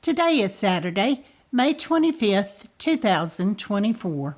Today is Saturday, May 25th, 2024.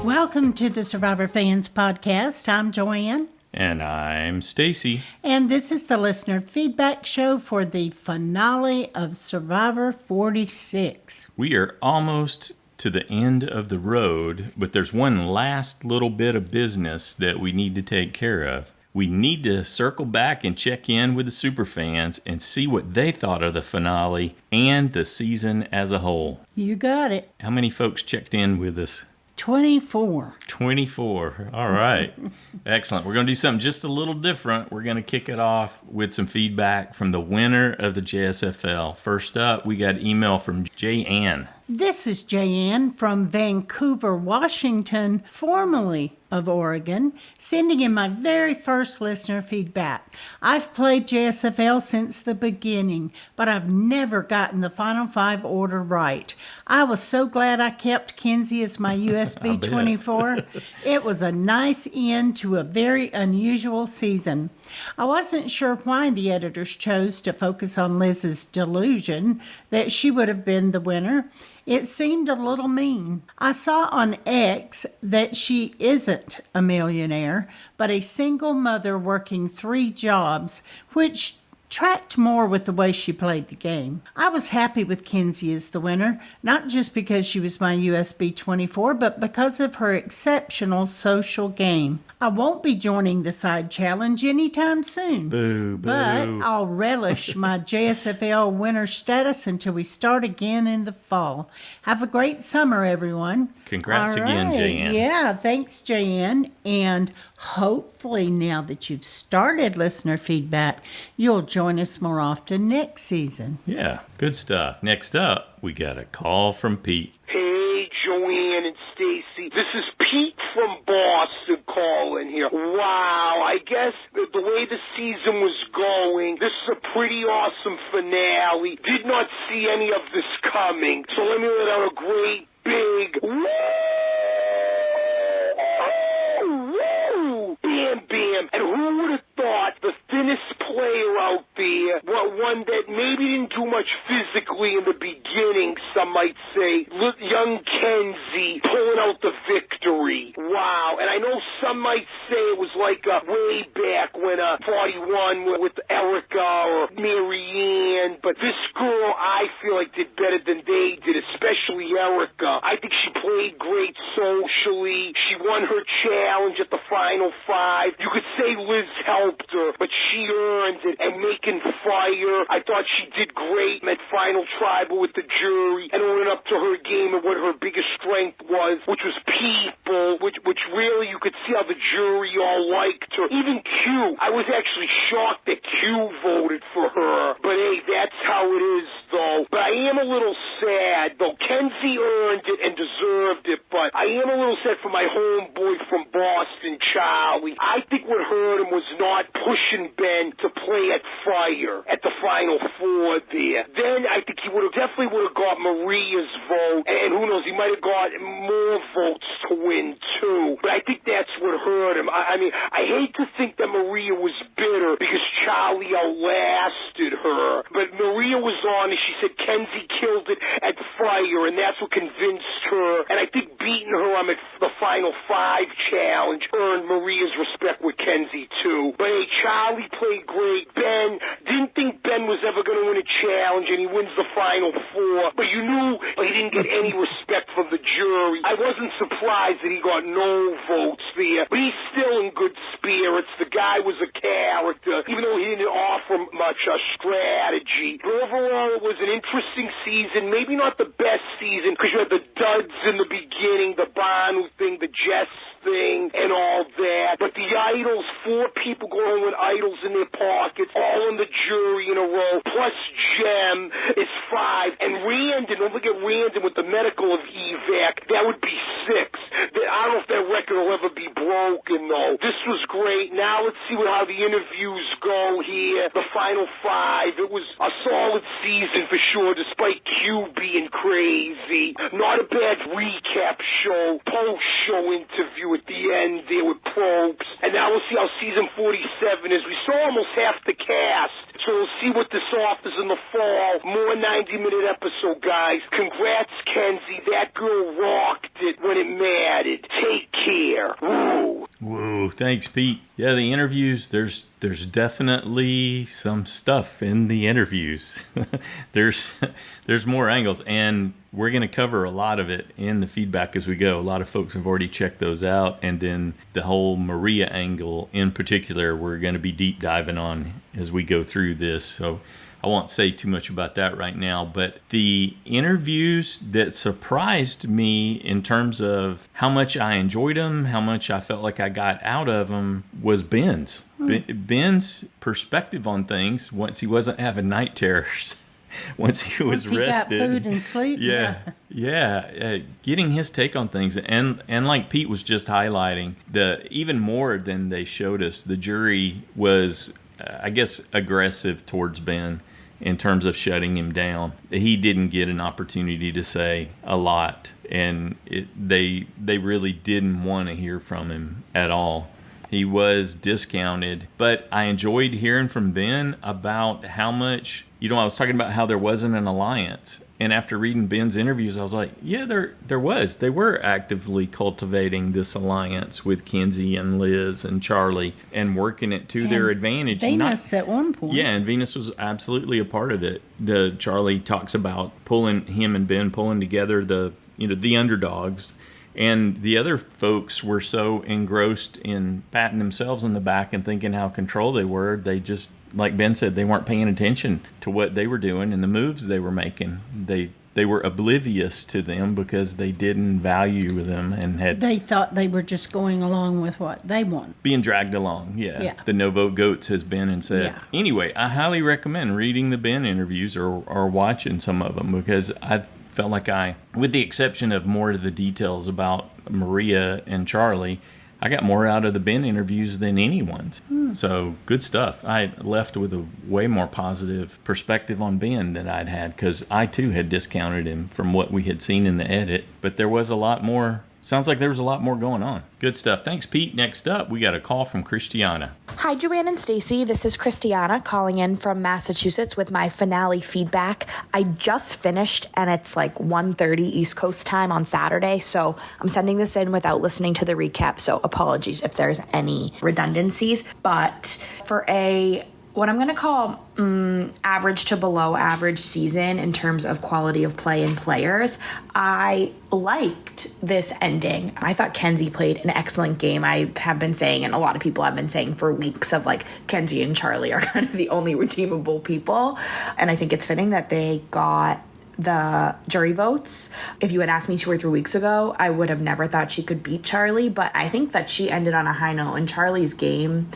Welcome to the Survivor Fans Podcast. I'm Joe Ann. And I'm Stacy. And this is the listener feedback show for the finale of Survivor 46. We are almost to the end of the road, but there's one last little bit of business that we need to take care of. We need to circle back and check in with the superfans and see what they thought of the finale and the season as a whole. You got it. How many folks checked in with us? 24. 24. All right. Excellent. We're going to do something just a little different. We're going to kick it off with some feedback from the winner of the JSFL. First up, we got email from Jae Ann. This is Jae Ann from Vancouver, Washington, formerly of Oregon, sending in my very first listener feedback. I've played JSFL since the beginning, but I've never gotten the Final Five order right. I was so glad I kept Kenzie as my USB 24. It was a nice end to a very unusual season. I wasn't sure why the editors chose to focus on Liz's delusion that she would have been the winner. It seemed a little mean. I saw on X that she isn't a millionaire, but a single mother working 3 jobs, which tracked more with the way she played the game. I was happy with Kenzie as the winner, not just because she was my USB 24, but because of her exceptional social game. I won't be joining the side challenge anytime soon. Boo, boo. But I'll relish my JSFL winner status until we start again in the fall. Have a great summer, everyone. Congrats again, Jae Ann. Yeah, thanks, Jae Ann. And hopefully now that you've started listener feedback, you'll join us more often next season. Yeah, good stuff. Next up, we got a call from Pete. Hey, Joanne and Stacy. This is Pete from Boston calling here. Wow, I guess the way the season was going, this is a pretty awesome finale. Did not see any of this coming. So let me let out a great big woo! Woo! Bam, bam. And who would have thought the thinnest player out there, one that maybe didn't do much physically in the beginning, some might say, young Kenzie pulling out the victory. Wow. And I know some might say it was like way back when 41 with Erica or Marianne, but this girl I feel like did better than they did, especially Erica. I think she played great socially. She won her challenge at the Final Five. You could say Liz helped her, but she earned it. And making fire, I thought she did great at Final Tribal with the jury and owning up to her game and what her biggest strength was, which was people, which really you could see how the jury all liked her. Even Q, I was actually shocked that Q voted for her. But hey, that's how it is, though. But I am a little sad, though. Kenzie earned it and deserved it, but I am a little sad for my homeboy from Boston, Charlie. I think what hurt him was not pushing Ben to play at fire at the Final Four there. Then I think he definitely would have got Maria's vote, and who knows, he might have got more votes to win too. But I think that's what hurt him. I mean, I hate to think that Maria was bitter because Charlie outlasted her, but Maria was on and she said Kenzie killed it at fire, and that's what convinced her. And I think beating her on the Final Five challenge earned Maria's respect with Kenzie too. But hey, Charlie played great. Ben, didn't think Ben was ever going to win a challenge, and he wins the Final Four. But you knew he didn't get any respect from the jury. I wasn't surprised that he got no votes there, but he's still in good spirits. The guy was a character, even though he didn't offer much strategy. But overall, it was an interesting season. Maybe not the best season, because you had the duds in the beginning, the Banu thing, the Jess thing and all that. But the idols, 4 people going with idols in their pockets, all in the jury in a row, plus Jem is 5. And Randon, don't forget Randon with the medical of evac, that would be 6. I don't know if that record will ever be broken, though. This was great. Now let's see how the interviews go here. The final 5. It was a solid season for sure, despite Q being crazy. Not a bad recap show, post-show interview at the end there with Probst. And now we'll see how season 47 is. We saw almost half the cast, so we'll see what this offers in the fall. More 90-minute episode, guys. Congrats, Kenzie. That girl rocked it when it mattered. Take care. Woo. Whoa, thanks, Pete. Yeah, the interviews, there's definitely some stuff in the interviews. there's more angles, and we're going to cover a lot of it in the feedback as we go. A lot of folks have already checked those out, and then the whole Maria angle in particular, we're going to be deep diving on as we go through this. So I won't say too much about that right now, but the interviews that surprised me in terms of how much I enjoyed them, how much I felt like I got out of them, was Ben's. Ben's perspective on things once he wasn't having night terrors. Once he was rested. Got food and sleep. Yeah. Getting his take on things. And like Pete was just highlighting, even more than they showed us, the jury was, I guess, aggressive towards Ben in terms of shutting him down. He didn't get an opportunity to say a lot, and they really didn't want to hear from him at all. He was discounted, but I enjoyed hearing from Ben about how much, I was talking about how there wasn't an alliance. And after reading Ben's interviews, I was like, yeah, there was. They were actively cultivating this alliance with Kenzie and Liz and Charlie and working it to their advantage. Venus at one point. Yeah, and Venus was absolutely a part of it. Charlie talks about him and Ben pulling together the underdogs. And the other folks were so engrossed in patting themselves on the back and thinking how control they were, they just, like Ben said, they weren't paying attention to what they were doing and the moves they were making. They were oblivious to them because they didn't value them and they thought they were just going along with what they want. Being dragged along, yeah. The No Vote Goats has been and said. Yeah. Anyway, I highly recommend reading the Ben interviews or watching some of them, because I felt like with the exception of more of the details about Maria and Charlie, I got more out of the Ben interviews than anyone's. So good stuff. I left with a way more positive perspective on Ben than I'd had, because I too had discounted him from what we had seen in the edit. But there was a lot more. Sounds like there was a lot more going on. Good stuff. Thanks, Pete. Next up, we got a call from Christiana. Hi, Joanne and Stacy. This is Christiana calling in from Massachusetts with my finale feedback. I just finished, and it's like 1:30 East Coast time on Saturday, so I'm sending this in without listening to the recap, so apologies if there's any redundancies. But for what I'm going to call average to below average season in terms of quality of play and players, I liked this ending. I thought Kenzie played an excellent game. I have been saying, and a lot of people have been saying for weeks, of like Kenzie and Charlie are kind of the only redeemable people. And I think it's fitting that they got the jury votes. If you had asked me 2 or 3 weeks ago, I would have never thought she could beat Charlie, but I think that she ended on a high note, and Charlie's game,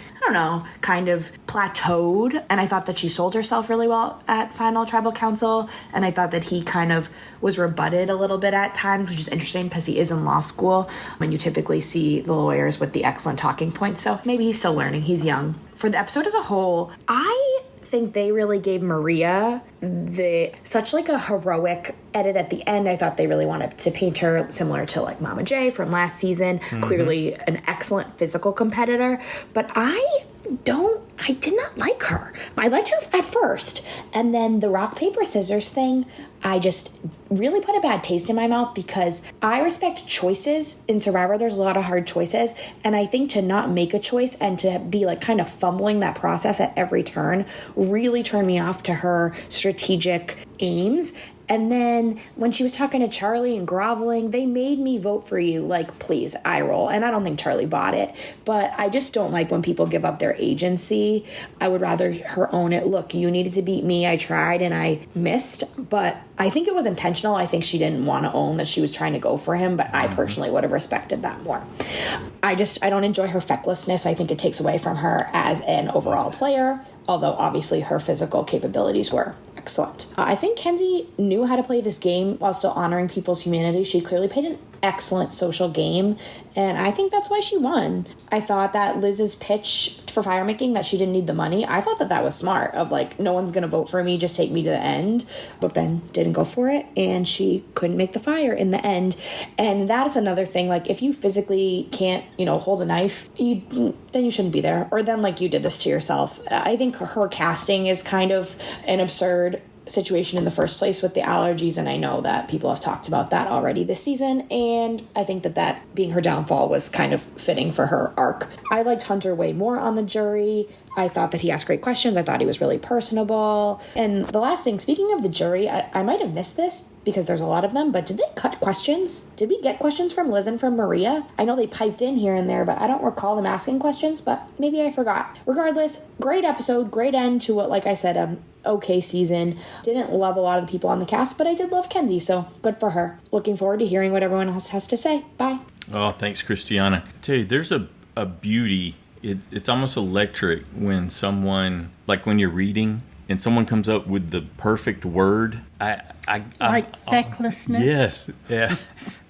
kind of plateaued, and I thought that she sold herself really well at Final Tribal Council, and I thought that he kind of was rebutted a little bit at times, which is interesting because he is in law school, and you typically see the lawyers with the excellent talking points, so maybe he's still learning. He's young. For the episode as a whole, I think they really gave Maria such like a heroic edit at the end. I thought they really wanted to paint her similar to like Mama J from last season. Clearly an excellent physical competitor, but I did not like her. I liked her at first, and then the rock, paper, scissors thing, I just really put a bad taste in my mouth, because I respect choices. In Survivor, there's a lot of hard choices, and I think to not make a choice and to be like kind of fumbling that process at every turn really turned me off to her strategic aims. And then when she was talking to Charlie and groveling, they made me vote for you. Like, please, eye roll. And I don't think Charlie bought it, but I just don't like when people give up their agency. I would rather her own it. Look, you needed to beat me. I tried and I missed, but I think it was intentional. I think she didn't want to own that she was trying to go for him, but I personally would have respected that more. I don't enjoy her fecklessness. I think it takes away from her as an overall player, although obviously her physical capabilities were excellent. I think Kenzie knew how to play this game while still honoring people's humanity. She clearly played an excellent social game, and I think that's why she won. I thought that Liz's pitch for fire making, that she didn't need the money, I thought that was smart, of like, no one's gonna vote for me, just take me to the end. But Ben didn't go for it, and she couldn't make the fire in the end. And that's another thing, like, if you physically can't, hold a knife, then you shouldn't be there, or then like you did this to yourself. I think her casting is kind of an absurd situation in the first place with the allergies, and I know that people have talked about that already this season, and I think that being her downfall was kind of fitting for her arc. I liked Hunter way more on the jury. I thought that he asked great questions. I thought he was really personable. And the last thing, speaking of the jury, I might have missed this because there's a lot of them, but did they cut questions? Did we get questions from Liz and from Maria? I know they piped in here and there, but I don't recall them asking questions, but maybe I forgot. Regardless, great episode, great end to what, like I said, okay season. Didn't love a lot of the people on the cast, but I did love Kenzie, so good for her. Looking forward to hearing what everyone else has to say. Bye. Oh, thanks, Christiana. I tell you, there's a beauty. It's almost electric when someone, like when you're reading and someone comes up with the perfect word. Like fecklessness? Yes. Yeah.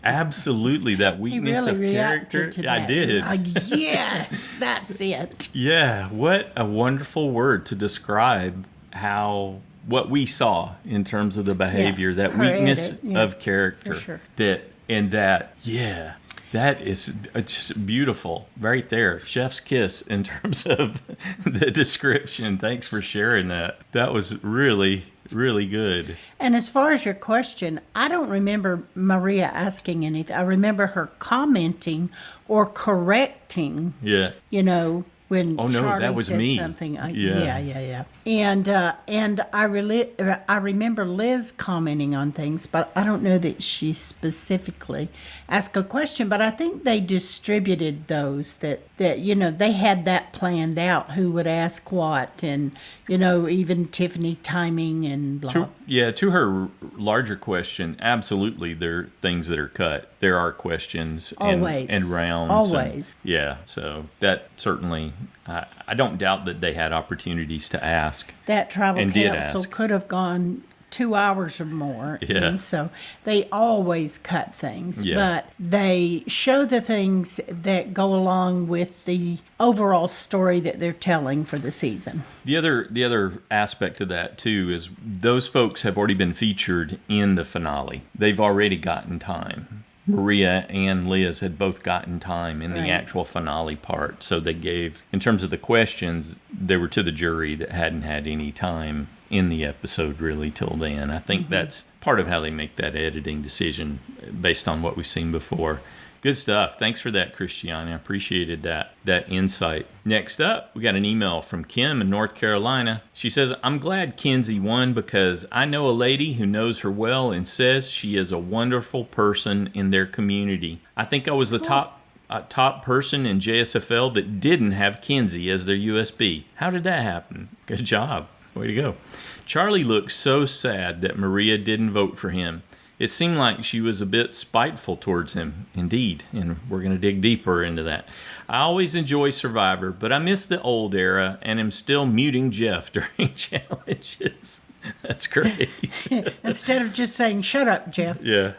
Absolutely. That weakness of character. I did. Yes, that's it. Yeah. What a wonderful word to describe what we saw in terms of the behavior, that weakness of character. For sure. That is just beautiful right there. Chef's kiss in terms of the description. Thanks for sharing that. That was really, really good. And as far as your question, I don't remember Maria asking anything. I remember her commenting or correcting. Yeah. When Charlie that was said me. Something. Yeah. And I remember Liz commenting on things, but I don't know that she specifically asked a question. But I think they distributed those that they had that planned out, who would ask what, and even Tiffany timing and blah. To her larger question, absolutely, there are things that are cut. There are questions and rounds. Always. So that certainly, I don't doubt that they had opportunities to ask. That tribal and council could have gone 2 hours or more. Yeah. And so they always cut things. Yeah. But they show the things that go along with the overall story that they're telling for the season. The other aspect of that, too, is those folks have already been featured in the finale. They've already gotten time. Maria and Liz had both gotten time in the actual finale part. So they gave, in terms of the questions, they were to the jury that hadn't had any time in the episode really till then. I think that's part of how they make that editing decision based on what we've seen before. Good stuff. Thanks for that, Christiana. I appreciated that insight. Next up, we got an email from Kim in North Carolina. She says, I'm glad Kenzie won because I know a lady who knows her well and says she is a wonderful person in their community. I think I was the top person in JSFL that didn't have Kenzie as their USB. How did that happen? Good job. Way to go. Charlie looks so sad that Maria didn't vote for him. It seemed like she was a bit spiteful towards him, indeed, and we're going to dig deeper into that. I always enjoy Survivor, but I miss the old era and am still muting Jeff during challenges. That's great. Instead of just saying, shut up, Jeff. Yeah.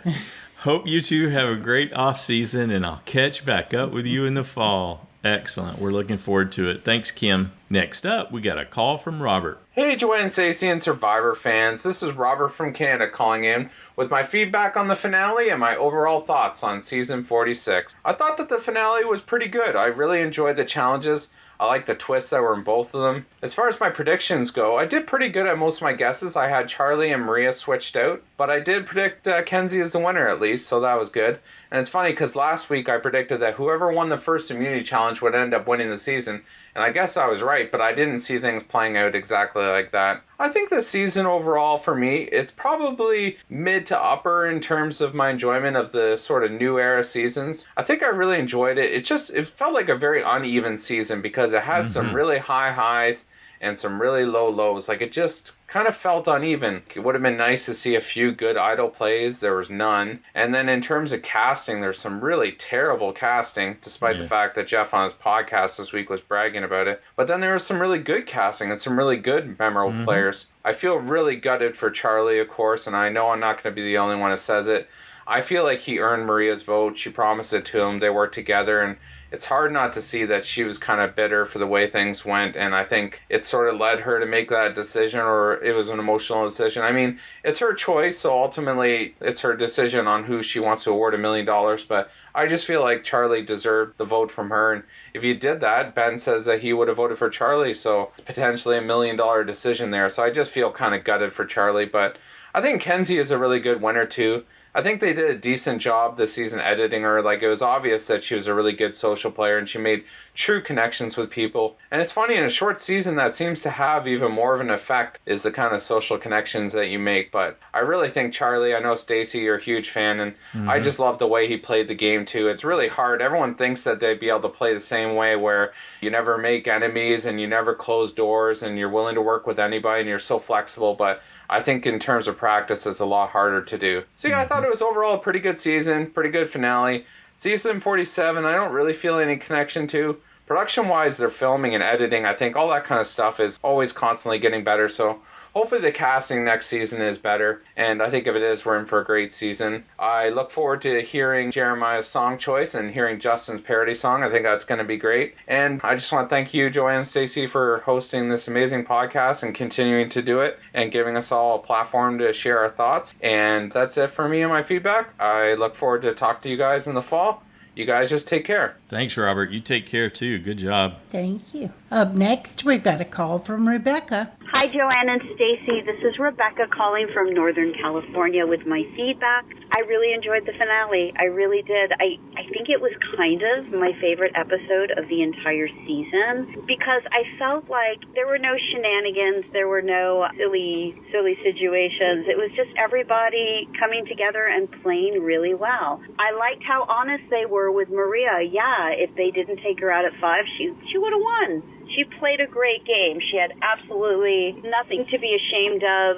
Hope you two have a great off season, and I'll catch back up with you in the fall. Excellent. We're looking forward to it. Thanks, Kim. Next up, we got a call from Robert. Hey, Joanne, Stacey, and Survivor fans. This is Robert from Canada calling in with my feedback on the finale and my overall thoughts on season 46. I thought that the finale was pretty good. I really enjoyed the challenges. I like the twists that were in both of them. As far as my predictions go, I did pretty good at most of my guesses. I had Charlie and Maria switched out, but I did predict Kenzie as the winner at least, so that was good. And it's funny because last week I predicted that whoever won the first immunity challenge would end up winning the season, and I guess I was right, but I didn't see things playing out exactly like that. I think the season overall for me, it's probably mid to upper in terms of my enjoyment of the sort of new era seasons. I think I really enjoyed it. It felt like a very uneven season because it had some really high highs and some really low lows. Like, it just kind of felt uneven. It would have been nice to see a few good idol plays. There was none. And then in terms of casting, there's some really terrible casting, despite the fact that Jeff on his podcast this week was bragging about it. But then there was some really good casting and some really good memorable players. I feel really gutted for Charlie, of course, and I know I'm not going to be the only one that says it. I feel like he earned Maria's vote. She promised it to him. They worked together, and it's hard not to see that she was kind of bitter for the way things went, and I think it sort of led her to make that decision, or it was an emotional decision. I mean, it's her choice, so ultimately it's her decision on who she wants to award $1 million, but I just feel like Charlie deserved the vote from her, and if you did that, Ben says that he would have voted for Charlie, so it's potentially $1 million decision there, so I just feel kind of gutted for Charlie, but I think Kenzie is a really good winner too. I think they did a decent job this season editing her. Like, it was obvious that she was a really good social player and she made true connections with people. And it's funny, in a short season that seems to have even more of an effect is the kind of social connections that you make. But I really think Charlie, I know Stacey, you're a huge fan, and I just love the way he played the game too. It's really hard. Everyone thinks that they'd be able to play the same way, where you never make enemies and you never close doors and you're willing to work with anybody and you're so flexible. But I think in terms of practice, it's a lot harder to do. So yeah, I thought it was overall a pretty good season, pretty good finale. Season 47, I don't really feel any connection to. Production-wise, they're filming and editing. I think all that kind of stuff is always constantly getting better. So hopefully the casting next season is better. And I think if it is, we're in for a great season. I look forward to hearing Jeremiah's song choice and hearing Justin's parody song. I think that's going to be great. And I just want to thank you, Joanne and Stacey, for hosting this amazing podcast and continuing to do it and giving us all a platform to share our thoughts. And that's it for me and my feedback. I look forward to talk to you guys in the fall. You guys just take care. Thanks, Robert. You take care, too. Good job. Thank you. Up next, we've got a call from Rebecca. Hi, Joanne and Stacey. This is Rebecca calling from Northern California with my feedback. I really enjoyed the finale. I really did. I think it was kind of my favorite episode of the entire season because I felt like there were no shenanigans. There were no silly situations. It was just everybody coming together and playing really well. I liked how honest they were with Maria. Yeah, if they didn't take her out at 5, she would have won. She played a great game. She had absolutely nothing to be ashamed of.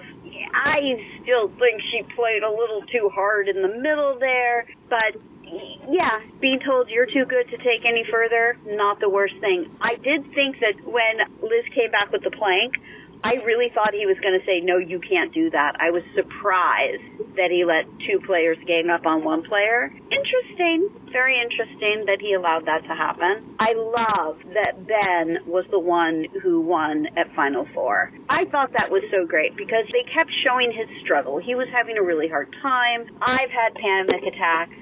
I still think she played a little too hard in the middle there, but yeah, being told you're too good to take any further, not the worst thing. I did think that when Liz came back with the plank, I really thought he was going to say, no, you can't do that. I was surprised that he let 2 players gang up on 1 player. Interesting. Very interesting that he allowed that to happen. I love that Ben was the one who won at Final 4. I thought that was so great because they kept showing his struggle. He was having a really hard time. I've had panic attacks.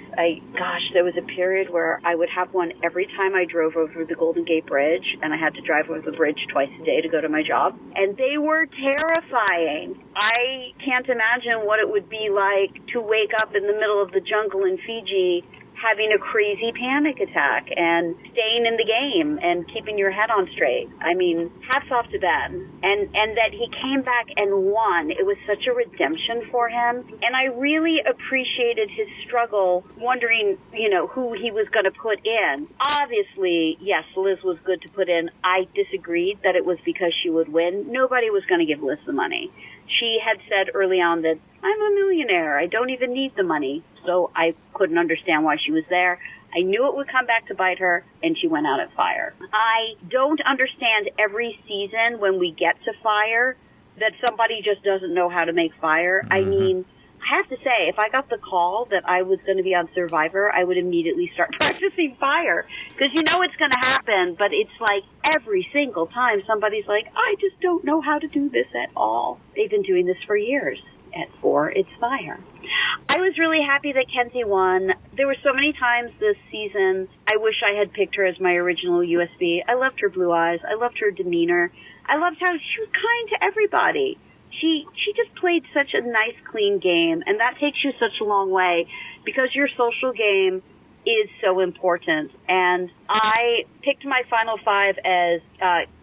There was a period where I would have one every time I drove over the Golden Gate Bridge, and I had to drive over the bridge twice a day to go to my job. And they were terrifying. I can't imagine what it would be like to wake up in the middle of the jungle in Fiji having a crazy panic attack and staying in the game and keeping your head on straight. I mean, hats off to Ben. And that he came back and won. It was such a redemption for him. And I really appreciated his struggle, wondering, who he was going to put in. Obviously, yes, Liz was good to put in. I disagreed that it was because she would win. Nobody was going to give Liz the money. She had said early on that, I'm a millionaire. I don't even need the money. So I couldn't understand why she was there. I knew it would come back to bite her, and she went out at fire. I don't understand every season when we get to fire that somebody just doesn't know how to make fire. I mean, I have to say, if I got the call that I was going to be on Survivor, I would immediately start practicing fire. Because you know it's going to happen, but it's like every single time somebody's like, I just don't know how to do this at all. They've been doing this for years. At 4, it's fire. I was really happy that Kenzie won. There were so many times this season I wish I had picked her as my original USB. I loved her blue eyes. I loved her demeanor. I loved how she was kind to everybody. She just played such a nice, clean game, and that takes you such a long way because your social game is so important. And I picked my final 5 as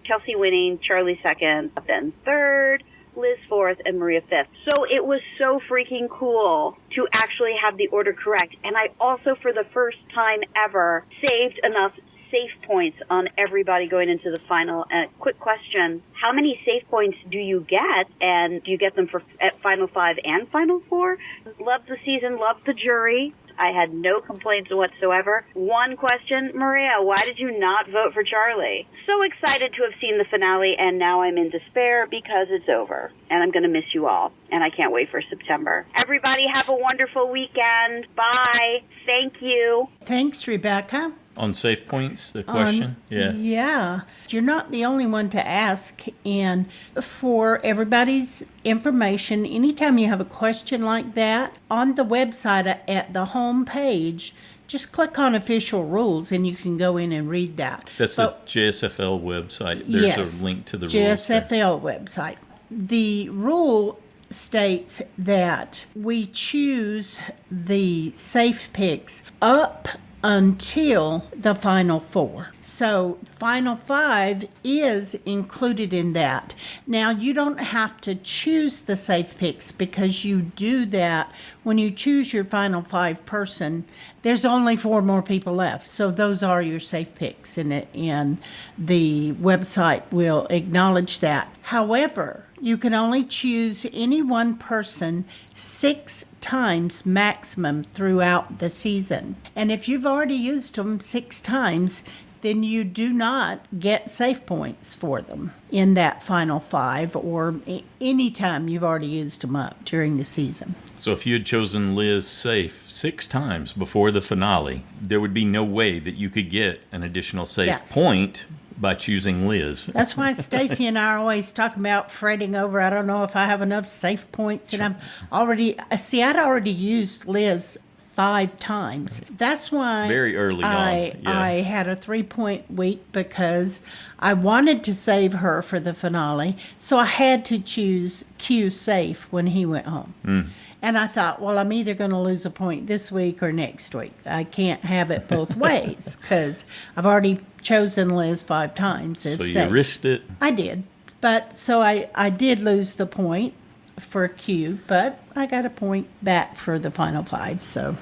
Kelsey winning, Charlie second, Ben third, Liz 4th, and Maria 5th. So it was so freaking cool to actually have the order correct. And I also, for the first time ever, saved enough safe points on everybody going into the final. And a quick question, how many safe points do you get? And do you get them for at Final 5 and Final 4? Loved the season, loved the jury. I had no complaints whatsoever. One question, Maria, why did you not vote for Charlie? So excited to have seen the finale, and now I'm in despair because it's over. And I'm going to miss you all, and I can't wait for September. Everybody have a wonderful weekend. Bye. Thank you. Thanks, Rebecca. On safe points, the question? Yeah. You're not the only one to ask. And for everybody's information, anytime you have a question like that, on the website at the home page, just click on official rules and you can go in and read that. That's the JSFL website. There's a link to the rules. JSFL website. The rule states that we choose the safe picks up until the Final 4. So Final 5 is included in that. Now, you don't have to choose the safe picks because you do that when you choose your Final 5 person. There's only 4 more people left. So those are your safe picks, and the website will acknowledge that. However, you can only choose any one person 6 times maximum throughout the season. And if you've already used them 6 times, then you do not get safe points for them in that Final 5 or any time you've already used them up during the season. So if you had chosen Liz safe 6 times before the finale, there would be no way that you could get an additional safe point by choosing Liz. That's why Stacy and I are always talking about fretting over, I don't know if I have enough safe points. And I'd already used Liz 5 times. That's why very early I had a 3-point week because I wanted to save her for the finale. So I had to choose Q safe when he went home. And I thought, well, I'm either going to lose a point this week or next week. I can't have it both ways because I've already chosen Liz 5 times as safe. So you risked it? I did. But so I did lose the point for Q, but I got a point back for the Final 5. So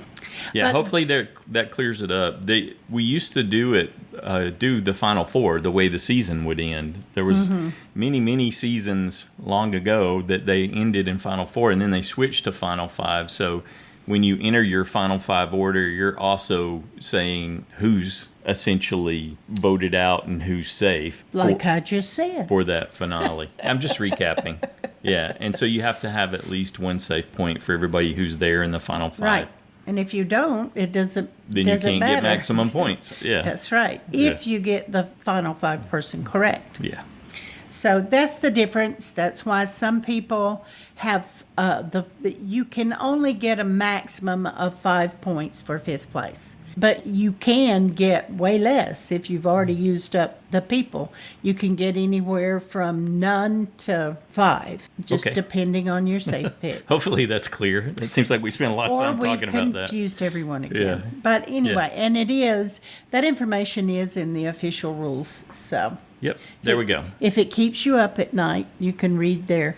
yeah, hopefully that clears it up. We used to do the Final 4 the way the season would end. There was many seasons long ago that they ended in Final 4, and then they switched to Final 5. So when you enter your Final 5 order, you're also saying who's essentially voted out and who's safe. Like I just said. For that finale. I'm just recapping. Yeah, and so you have to have at least 1 safe point for everybody who's there in the Final 5. Right. And if you don't, it doesn't Then you can't matter. get maximum points. Yeah. That's right. If you get the Final 5 person correct. Yeah. So that's the difference. That's why some people have you can only get a maximum of 5 points for 5th place. But you can get way less if you've already used up the people. You can get anywhere from none to 5, just depending on your safe pick. Hopefully that's clear. It seems like we spent a lot of time talking about that. Or we've confused everyone again. Yeah. But anyway, and that information is in the official rules. So yep, there we go. If it keeps you up at night, you can read there.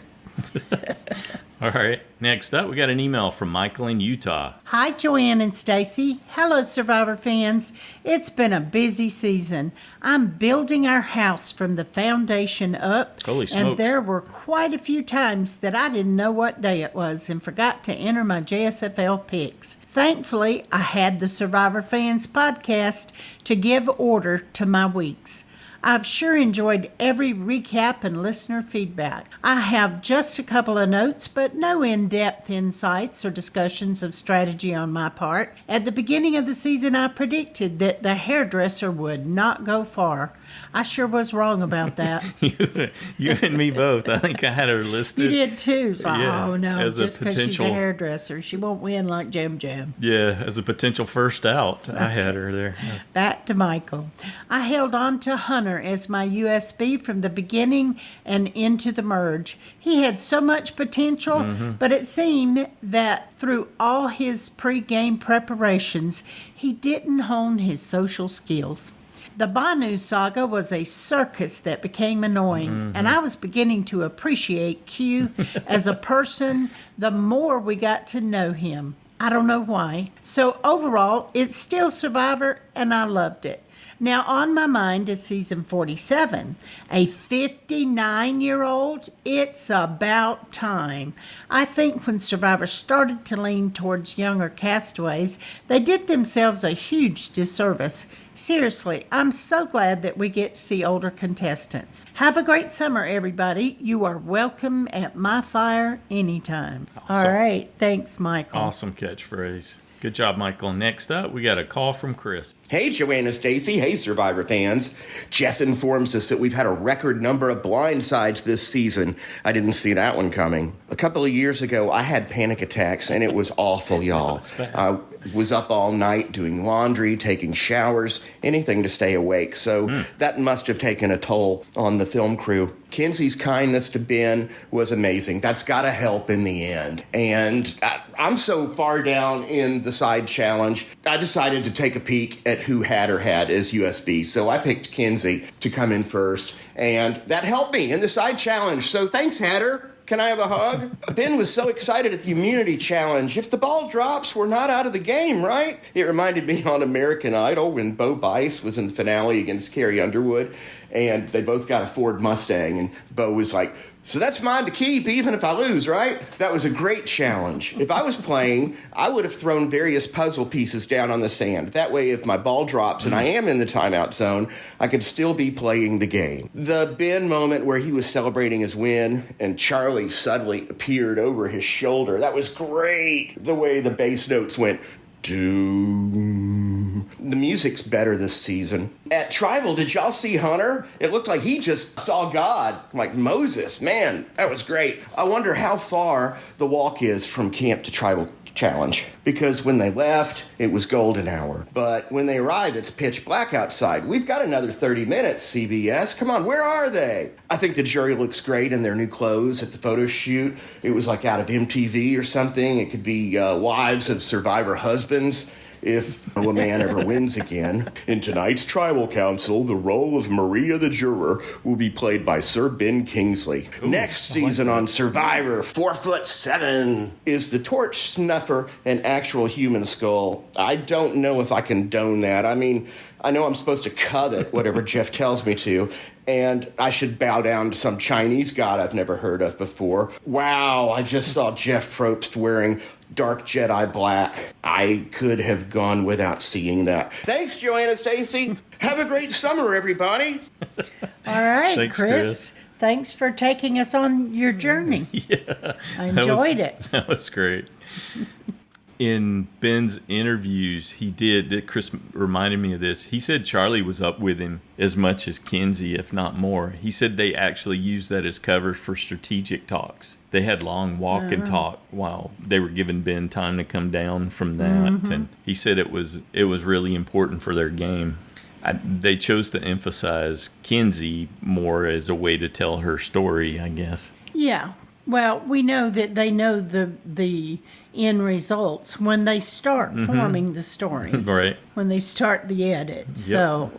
All right. Next up, we got an email from Michael in Utah. Hi, Joanne and Stacy. Hello, Survivor fans. It's been a busy season. I'm building our house from the foundation up. Holy smokes. And there were quite a few times that I didn't know what day it was and forgot to enter my JSFL picks. Thankfully, I had the Survivor Fans podcast to give order to my weeks. I've sure enjoyed every recap and listener feedback. I have just a couple of notes, but no in-depth insights or discussions of strategy on my part. At the beginning of the season, I predicted that the hairdresser would not go far. I sure was wrong about that. You and me both. I think I had her listed. You did too. So, yeah, oh no, as just because she's a potential hairdresser, she won't win like Jam Jam. Yeah, as a potential first out, I had her there. Back to Michael. I held on to Hunter as my USB from the beginning and into the merge. He had so much potential, but it seemed that through all his pre-game preparations, he didn't hone his social skills. The Banu saga was a circus that became annoying, and I was beginning to appreciate Q as a person the more we got to know him. I don't know why. So overall, it's still Survivor, and I loved it. Now, on my mind is season 47. A 59-year-old, it's about time. I think when Survivor started to lean towards younger castaways, they did themselves a huge disservice. Seriously, I'm so glad that we get to see older contestants. Have a great summer, everybody. You are welcome at my fire anytime. Awesome. All right. Thanks, Michael. Awesome catchphrase. Good job, Michael. Next up, we got a call from Chris. Hey, Joanna Stacy. Hey, Survivor fans. Jeff informs us that we've had a record number of blindsides this season. I didn't see that one coming. A couple of years ago, I had panic attacks, and it was awful, y'all. I was up all night doing laundry, taking showers, anything to stay awake. So that must have taken a toll on the film crew. Kenzie's kindness to Ben was amazing. That's got to help in the end. And I'm so far down in the side challenge, I decided to take a peek at who had or had as USB. So I picked Kenzie to come in first, and that helped me in the side challenge. So thanks, Hatter. Can I have a hug? Ben was so excited at the immunity challenge. If the ball drops, we're not out of the game, right? It reminded me on American Idol when Bo Bice was in the finale against Carrie Underwood, and they both got a Ford Mustang, and Bo was like, so that's mine to keep even if I lose, right? That was a great challenge. If I was playing, I would have thrown various puzzle pieces down on the sand. That way, if my ball drops and I am in the timeout zone, I could still be playing the game. The Ben moment where he was celebrating his win and Charlie suddenly appeared over his shoulder, that was great. The way the bass notes went, doom. The music's better this season. At Tribal, did y'all see Hunter? It looked like he just saw God, like Moses. Man, that was great. I wonder how far the walk is from camp to Tribal challenge, because when they left, it was golden hour. But when they arrive, it's pitch black outside. We've got another 30 minutes, CBS. Come on, where are they? I think the jury looks great in their new clothes at the photo shoot. It was like out of MTV or something. It could be wives of Survivor husbands. If a man ever wins again. In tonight's Tribal Council, the role of Maria the Juror will be played by Sir Ben Kingsley. Ooh, next season on Survivor, 4'7" is the torch snuffer an actual human skull? I don't know if I condone that. I mean, I know I'm supposed to covet whatever Jeff tells me to, and I should bow down to some Chinese god I've never heard of before. Wow, I just saw Jeff Probst wearing dark Jedi black. I could have gone without seeing that. Thanks, Joanna Stacy. Have a great summer, everybody. All right, Thanks, Chris. Thanks for taking us on your journey. Yeah. I enjoyed it. That was great. In Ben's interviews, Chris reminded me of this. He said Charlie was up with him as much as Kenzie, if not more. He said they actually used that as cover for strategic talks. They had long walk and talk while they were giving Ben time to come down from that. And he said it was really important for their game. They chose to emphasize Kenzie more as a way to tell her story, I guess. Yeah. Well, we know that they know the end results when they start forming the story. Right. When they start the edit. Yep. So,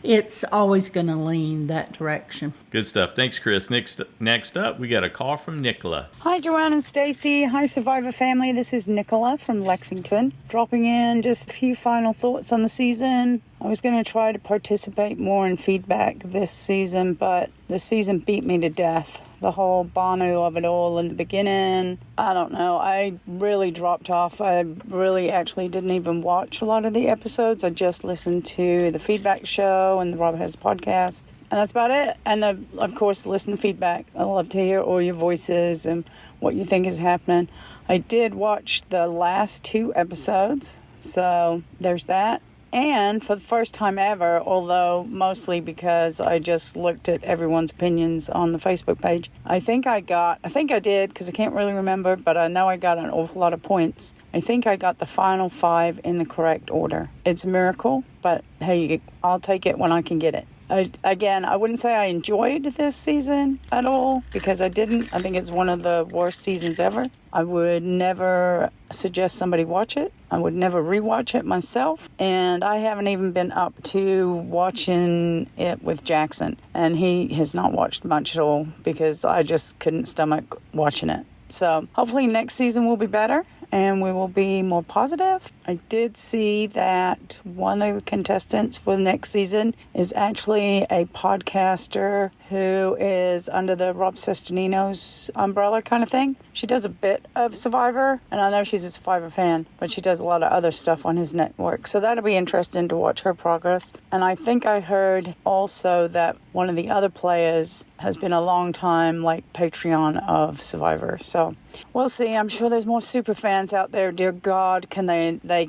it's always going to lean that direction. Good stuff. Thanks, Chris. Next up, we got a call from Nicola. Hi, Joanne and Stacy. Hi, Survivor family. This is Nicola from Lexington. Dropping in just a few final thoughts on the season. I was going to try to participate more in feedback this season, but the season beat me to death. The whole Banu of it all in the beginning. I don't know. I really dropped off. I really actually didn't even watch a lot of the episodes. I just listened to the feedback show and the Robert Has podcast. And that's about it. And of course, listen to feedback. I love to hear all your voices and what you think is happening. I did watch the last 2 episodes. So there's that. And for the first time ever, although mostly because I just looked at everyone's opinions on the Facebook page, I think I did, because I can't really remember, but I know I got an awful lot of points. I think I got the final 5 in the correct order. It's a miracle, but hey, I'll take it when I can get it. Again, I wouldn't say I enjoyed this season at all, because I didn't. I think it's one of the worst seasons ever. I would never suggest somebody watch it. I would never rewatch it myself. And I haven't even been up to watching it with Jackson. And he has not watched much at all because I just couldn't stomach watching it. So hopefully next season will be better and we will be more positive. I did see that one of the contestants for the next season is actually a podcaster who is under the Rob Sesternino's umbrella kind of thing. She does a bit of Survivor, and I know she's a Survivor fan, but she does a lot of other stuff on his network. So that'll be interesting to watch her progress. And I think I heard also that one of the other players has been a long time Patreon of Survivor. So we'll see. I'm sure there's more super fans out there. Dear God, they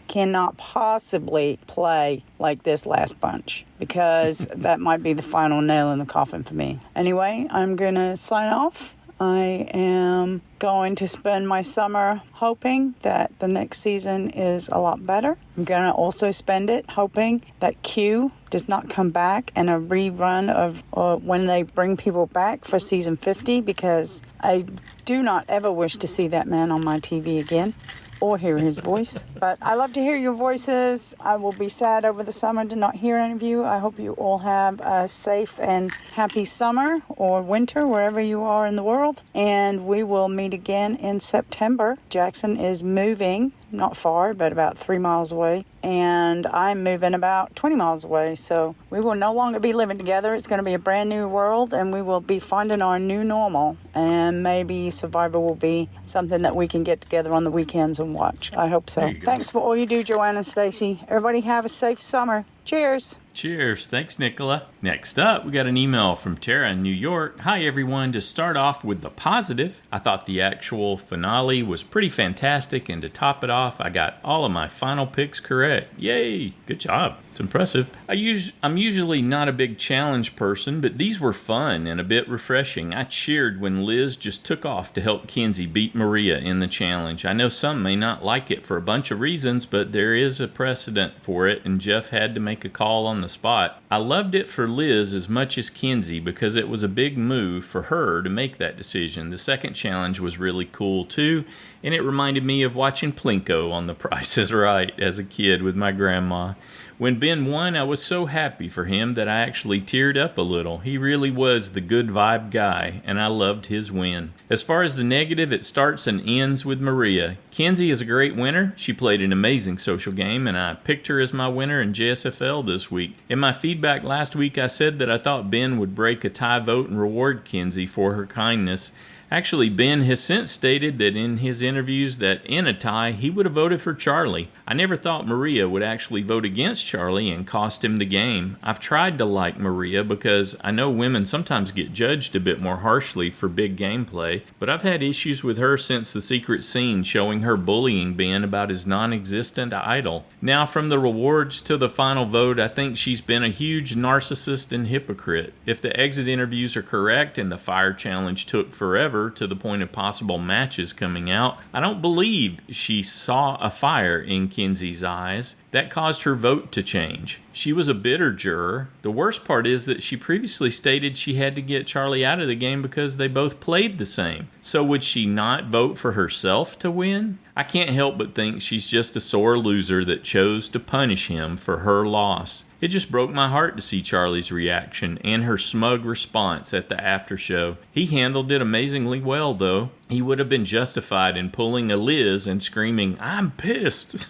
cannot possibly play like this last bunch, because that might be the final nail in the coffin for me. Anyway, I'm going to sign off. I am going to spend my summer hoping that the next season is a lot better. I'm going to also spend it hoping that Q does not come back in a rerun of when they bring people back for season 50, because I do not ever wish to see that man on my TV again or hear his voice. But I love to hear your voices. I will be sad over the summer to not hear any of you. I hope you all have a safe and happy summer or winter, wherever you are in the world. And we will meet again in September. Jackson is moving, not far, but about 3 miles away. And I'm moving about 20 miles away. So we will no longer be living together. It's going to be a brand new world, and we will be finding our new normal. And maybe Survivor will be something that we can get together on the weekends and watch. I hope so. Thanks for all you do, Joanne and Stacy. Everybody have a safe summer. Cheers. Cheers. Thanks, Nicola. Next up, we got an email from Tara in New York. Hi, everyone. To start off with the positive, I thought the actual finale was pretty fantastic, and to top it off, I got all of my final picks correct. Yay! Good job. It's impressive. I'm usually not a big challenge person, but these were fun and a bit refreshing. I cheered when Liz just took off to help Kenzie beat Maria in the challenge. I know some may not like it for a bunch of reasons, but there is a precedent for it, and Jeff had to make a call on the spot. I loved it for Liz as much as Kenzie because it was a big move for her to make that decision. The second challenge was really cool too, and it reminded me of watching Plinko on The Price is Right as a kid with my grandma. When Ben won, I was so happy for him that I actually teared up a little. He really was the good vibe guy, and I loved his win. As far as the negative, it starts and ends with Maria. Kenzie is a great winner. She played an amazing social game, and I picked her as my winner in JSFL this week. In my feedback last week, I said that I thought Ben would break a tie vote and reward Kenzie for her kindness. Actually, Ben has since stated that in his interviews that in a tie, he would have voted for Charlie. I never thought Maria would actually vote against Charlie and cost him the game. I've tried to like Maria because I know women sometimes get judged a bit more harshly for big gameplay, but I've had issues with her since the secret scene showing her bullying Ben about his non-existent idol. Now, from the rewards to the final vote, I think she's been a huge narcissist and hypocrite. If the exit interviews are correct and the fire challenge took forever, to the point of possible matches coming out, I don't believe she saw a fire in Kenzie's eyes. That caused her vote to change. She was a bitter juror. The worst part is that she previously stated she had to get Charlie out of the game because they both played the same. So would she not vote for herself to win? I can't help but think she's just a sore loser that chose to punish him for her loss. It just broke my heart to see Charlie's reaction and her smug response at the after show. He handled it amazingly well, though. He would have been justified in pulling a Liz and screaming, "I'm pissed."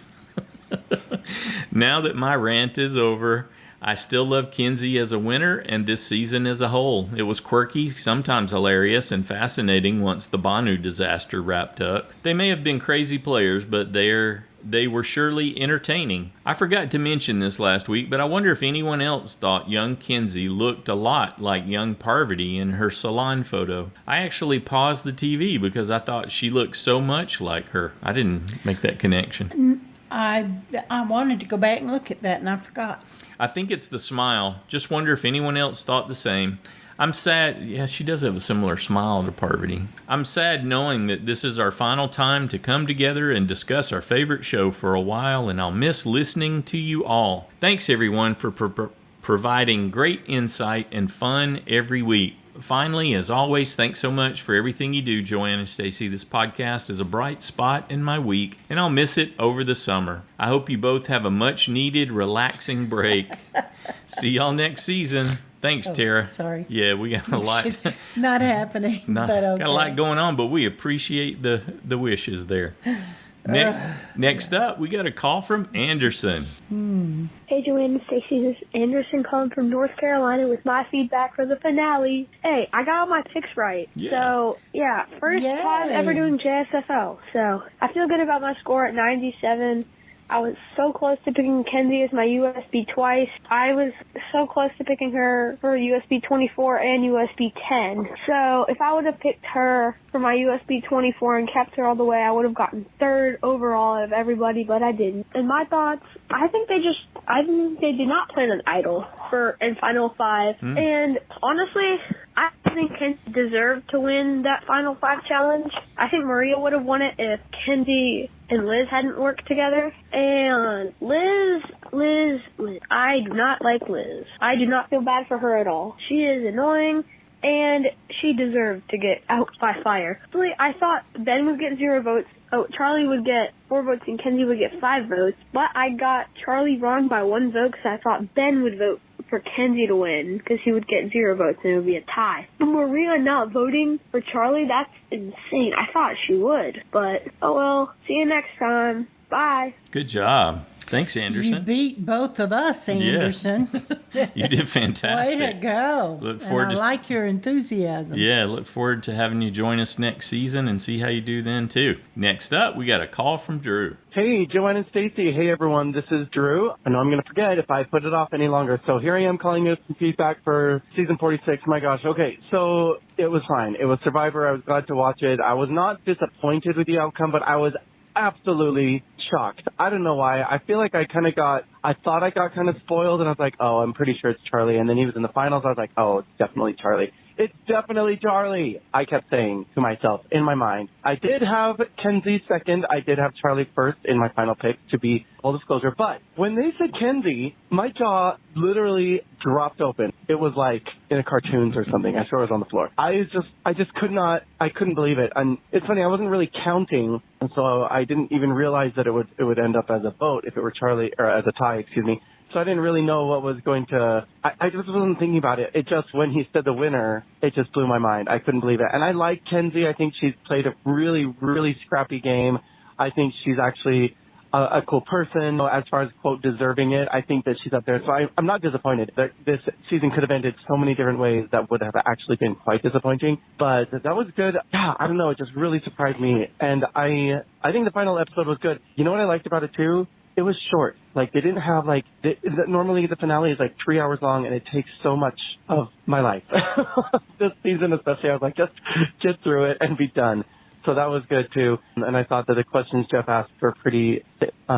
Now that my rant is over, I still love Kenzie as a winner and this season as a whole. It was quirky, sometimes hilarious, and fascinating once the Banu disaster wrapped up. They may have been crazy players, but they were surely entertaining. I forgot to mention this last week, but I wonder if anyone else thought young Kenzie looked a lot like young Parvati in her salon photo. I actually paused the TV because I thought she looked so much like her. I didn't make that connection. I wanted to go back and look at that, and I forgot. I think it's the smile. Just wonder if anyone else thought the same. I'm sad. Yeah, she does have a similar smile to Parvati. I'm sad knowing that this is our final time to come together and discuss our favorite show for a while, and I'll miss listening to you all. Thanks, everyone, for providing great insight and fun every week. Finally, as always, thanks so much for everything you do, Joanne and Stacy. This podcast is a bright spot in my week, and I'll miss it over the summer. I hope you both have a much-needed, relaxing break. See y'all next season. Thanks, Tara. Sorry. Yeah, we got a lot. Not happening, but okay. Got a lot going on, but we appreciate the wishes there. Next up, we got a call from Anderson. Hey, Joanne and Stacy, this is Anderson calling from North Carolina with my feedback for the finale. Hey, I got all my picks right. Yeah. So, yeah, first Yay. time ever doing JSFL. So, I feel good about my score at 97. I was so close to picking Kenzie as my USB twice. I was so close to picking her for USB 24 and USB 10. So if I would have picked her for my USB 24 and kept her all the way, I would have gotten third overall out of everybody, but I didn't. And my thoughts, I think they did not plan an idol in Final Five. And honestly, I think Kenzie deserved to win that Final Five challenge. I think Maria would have won it if Kenzie and Liz hadn't worked together. And Liz, I do not like Liz. I do not feel bad for her at all. She is annoying, and she deserved to get out by fire. Really, I thought Ben would get 0 votes. Oh, Charlie would get 4 votes and Kenzie would get 5 votes. But I got Charlie wrong by 1 vote because I thought Ben would vote for Kenzie to win because he would get 0 votes and it would be a tie. But Maria not voting for Charlie, that's insane. I thought she would. But, oh well. See you next time. Bye. Good job. Thanks, Anderson. You beat both of us, Anderson. You did fantastic. Way to go. Look forward and I like your enthusiasm. Yeah, look forward to having you join us next season and see how you do then, too. Next up, we got a call from Drew. Hey, Joanne and Stacy. Hey, everyone. This is Drew. I know I'm going to forget if I put it off any longer. So here I am calling you some feedback for season 46. My gosh. Okay, so it was fine. It was Survivor. I was glad to watch it. I was not disappointed with the outcome, but I was absolutely shocked. I don't know why. I feel like I thought I got kind of spoiled, and I was like, oh, I'm pretty sure it's Charlie. And then he was in the finals. I was like, oh, it's definitely Charlie. It's definitely Charlie, I kept saying to myself in my mind. I did have Kenzie second. I did have Charlie first in my final pick, to be full disclosure. But when they said Kenzie, my jaw literally dropped open. It was like in a cartoons or something. I swear it was on the floor. I couldn't believe it. And it's funny, I wasn't really counting, and so I didn't even realize that it would end up as a vote if it were Charlie, or as a tie, excuse me. So I didn't really know what was going to, I just wasn't thinking about it. It just, when he said the winner, it just blew my mind. I couldn't believe it. And I like Kenzie. I think she's played a really, really scrappy game. I think she's actually a cool person as far as, quote, deserving it. I think that she's up there. So I'm not disappointed. This season could have ended so many different ways that would have actually been quite disappointing. But that was good. Yeah, I don't know. It just really surprised me. And I think the final episode was good. You know what I liked about it, too? It was short. Like, they didn't have, like, normally the finale is, like, 3 hours long, and it takes so much of my life. This season especially, I was like, just get through it and be done. So that was good, too. And I thought that the questions Jeff asked were pretty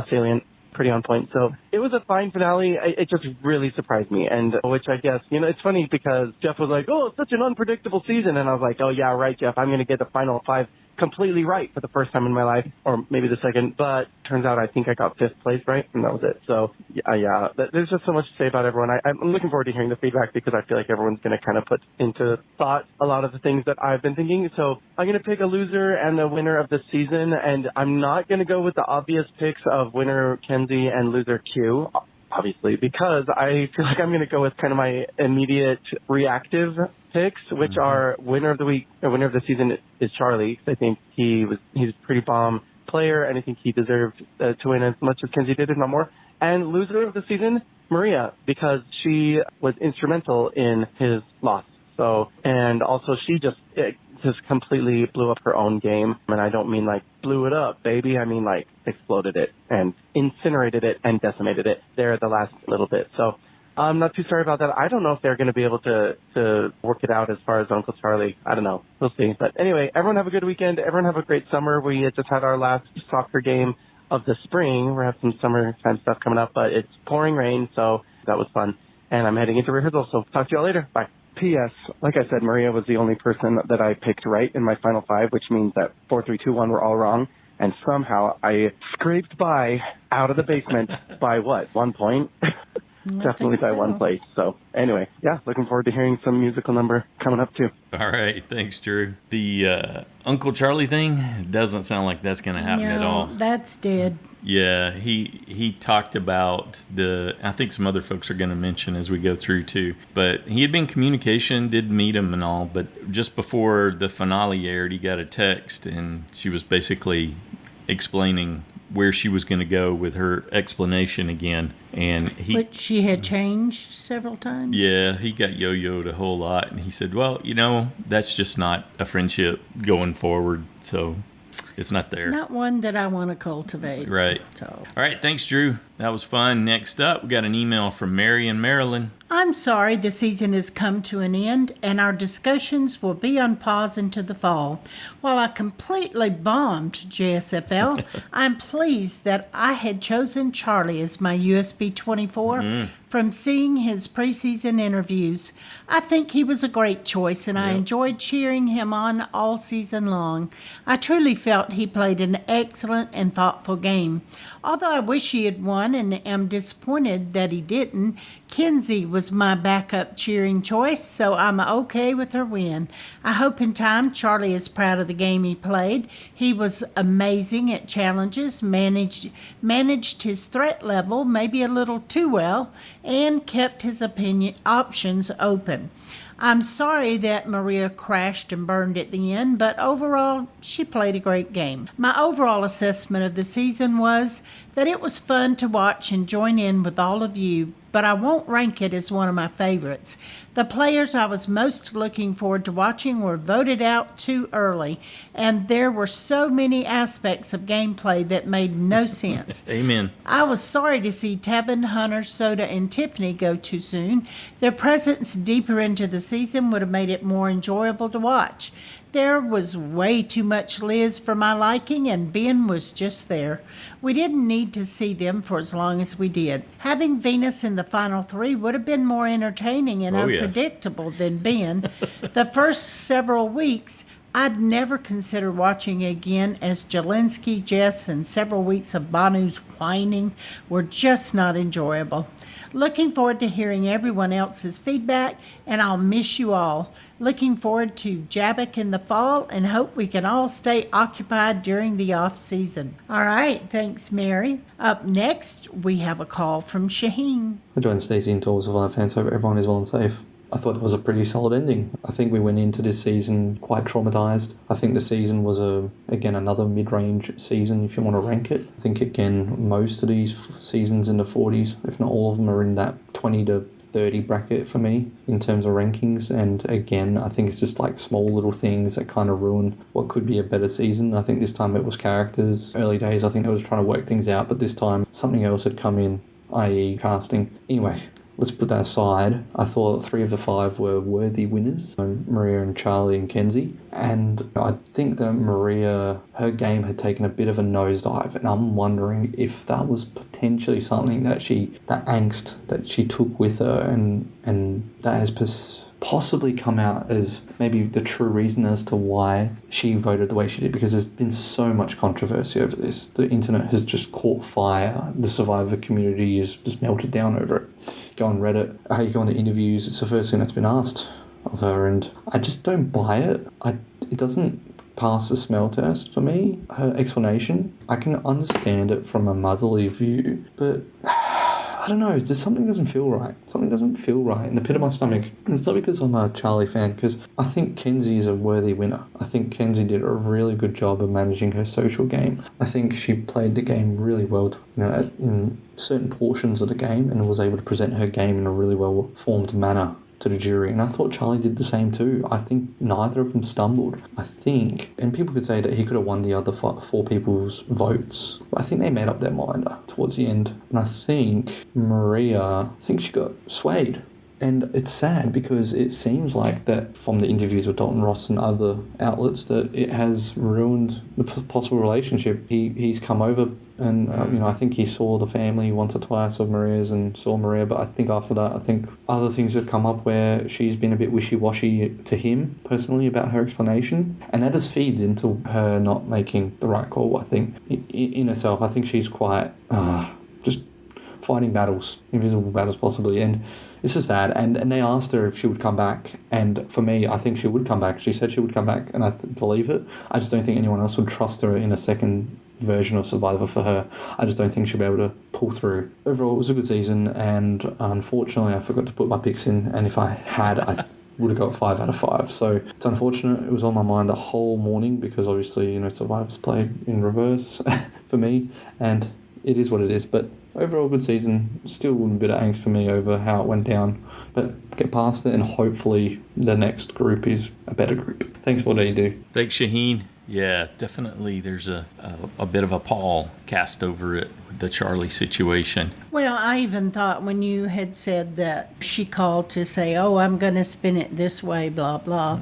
salient, pretty on point. So it was a fine finale. It just really surprised me, and which I guess, you know, it's funny because Jeff was like, oh, it's such an unpredictable season. And I was like, oh, yeah, right, Jeff, I'm going to get the final 5 completely right for the first time in my life, or maybe the second, but turns out I think I got 5th place right, and that was it. So yeah, there's just so much to say about everyone. I'm looking forward to hearing the feedback because I feel like everyone's going to kind of put into thought a lot of the things that I've been thinking. So I'm going to pick a loser and a winner of the season, and I'm not going to go with the obvious picks of winner Kenzie and loser Q, obviously, because I feel like I'm going to go with kind of my immediate reactive picks, which are winner of the week, or winner of the season is Charlie. I think he's a pretty bomb player, and I think he deserved to win as much as Kenzie did, if not more. And loser of the season, Maria, because she was instrumental in his loss. So, and also she just completely blew up her own game. And I don't mean like blew it up, baby. I mean like exploded it and incinerated it and decimated it there at the last little bit. So I'm not too sorry about that. I don't know if they're going to be able to work it out as far as Uncle Charlie. I don't know. We'll see. But anyway, everyone have a good weekend. Everyone have a great summer. We just had our last soccer game of the spring. We have some summertime stuff coming up, but it's pouring rain, so that was fun. And I'm heading into rehearsal, so talk to y'all later. Bye. P.S. Like I said, Maria was the only person that I picked right in my final 5, which means that 4, 3, 2, 1 were all wrong. And somehow I scraped by out of the basement by what, 1 point? definitely by one place. So anyway, yeah, looking forward to hearing some musical number coming up too. All right, thanks, Drew. The Uncle Charlie thing doesn't sound like that's going to happen at all. That's dead. Yeah, he talked about I think some other folks are going to mention as we go through too, but he had been in communication, did meet him and all, but just before the finale aired, he got a text and she was basically explaining where she was going to go with her explanation again. And But she had changed several times? Yeah, he got yo-yoed a whole lot. And he said, well, that's just not a friendship going forward. So it's not there. Not one that I want to cultivate. Right. So. All right, thanks, Drew. That was fun. Next up, we got an email from Mary in Maryland. I'm sorry the season has come to an end and our discussions will be on pause into the fall. While I completely bombed JSFL, I'm pleased that I had chosen Charlie as my USB 24 from seeing his preseason interviews. I think he was a great choice and I enjoyed cheering him on all season long. I truly felt he played an excellent and thoughtful game. Although I wish he had won and am disappointed that he didn't, Kenzie was my backup cheering choice, so I'm okay with her win. I hope in time Charlie is proud of the game he played. He was amazing at challenges, managed his threat level maybe a little too well, and kept his options open. I'm sorry that Maria crashed and burned at the end, but overall, she played a great game. My overall assessment of the season was that it was fun to watch and join in with all of you, but I won't rank it as one of my favorites. The players I was most looking forward to watching were voted out too early, and there were so many aspects of gameplay that made no sense. Amen. I was sorry to see Tevin, Hunter, Soda, and Tiffany go too soon. Their presence deeper into the season would have made it more enjoyable to watch. There was way too much Liz for my liking, and Ben was just there. We didn't need to see them for as long as we did. Having Venus in the final three would have been more entertaining and unpredictable than Ben. The first several weeks, I'd never consider watching again, as Jelinski, Jess, and several weeks of Banu's whining were just not enjoyable. Looking forward to hearing everyone else's feedback, and I'll miss you all. Looking forward to Jabbok in the fall and hope we can all stay occupied during the off season. All right, thanks, Mary. Up next, we have a call from Shahin. I joined Stacey and Tools of Life fans. Hope everyone is well and safe. I thought it was a pretty solid ending. I think we went into this season quite traumatized. I think the season was, again, another mid-range season if you want to rank it. I think, again, most of these seasons in the 40s, if not all of them, are in that 20 to 30 bracket for me in terms of rankings. And again, I think it's just like small little things that kind of ruin what could be a better season. I think this time it was characters. Early days, I think they was trying to work things out, but this time something else had come in, i.e. casting. Anyway, let's put that aside. I thought 3 of the 5 were worthy winners, Maria and Charlie and Kenzie. And I think that Maria, her game had taken a bit of a nosedive, and I'm wondering if that was potentially something that that angst that she took with her, and that has possibly come out as maybe the true reason as to why she voted the way she did, because there's been so much controversy over this. The internet has just caught fire. The Survivor community is just melted down over it. Go on Reddit, how you go on the interviews, it's the first thing that's been asked of her, and I just don't buy it. It doesn't pass the smell test for me. Her explanation, I can understand it from a motherly view, but I don't know, something doesn't feel right. Something doesn't feel right in the pit of my stomach. And it's not because I'm a Charlie fan, because I think Kenzie is a worthy winner. I think Kenzie did a really good job of managing her social game. I think she played the game really well, in certain portions of the game, and was able to present her game in a really well-formed manner to the jury. And I thought Charlie did the same too. I think neither of them stumbled. I think, and people could say that he could have won the other 4 people's votes, but I think they made up their mind towards the end. And I think Maria, she got swayed. And it's sad because it seems like that from the interviews with Dalton Ross and other outlets that it has ruined the possible relationship. He's come over and, I think he saw the family once or twice of Maria's and saw Maria, but I think after that, I think other things have come up where she's been a bit wishy-washy to him personally about her explanation, and that just feeds into her not making the right call, I think, in herself. I think she's quite just fighting battles, invisible battles possibly, and it's just sad. And they asked her if she would come back, and for me, I think she would come back. She said she would come back, and I believe it. I just don't think anyone else would trust her in a second version of Survivor for her. I just don't think she'll be able to pull through. Overall, it was a good season, and unfortunately, I forgot to put my picks in, and if I had, I would have got 5 out of 5. So it's unfortunate. It was on my mind the whole morning because obviously, Survivor's played in reverse for me, and it is what it is. But overall, good season. Still a bit of angst for me over how it went down, but get past it, and hopefully the next group is a better group. Thanks for what you do. Thanks, Shaheen. Yeah, definitely there's a bit of a pall cast over it with the Charlie situation. Well, I even thought when you had said that she called to say, oh, I'm going to spin it this way, blah, blah,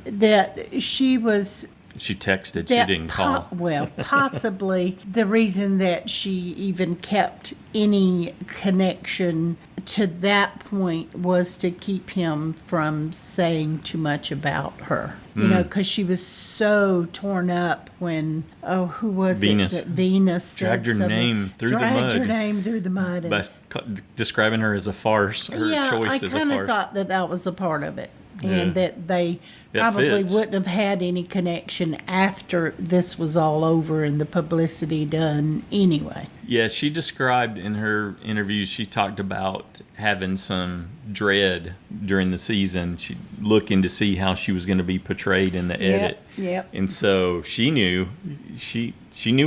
that she was... She texted, she didn't call. Possibly the reason that she even kept any connection to that point was to keep him from saying too much about her. Because she was so torn up when, who was Venus. it? That Venus dragged her name through the mud. Dragged her name through the mud. By describing her as a farce, her choice as a farce. I kind of thought that was a part of it. And that they That probably fits. wouldn't have had any connection after this was all over and the publicity done anyway. Yeah, she described in her interviews, she talked about having some dread during the season. She looking to see how she was going to be portrayed in the edit. Yep. And so she knew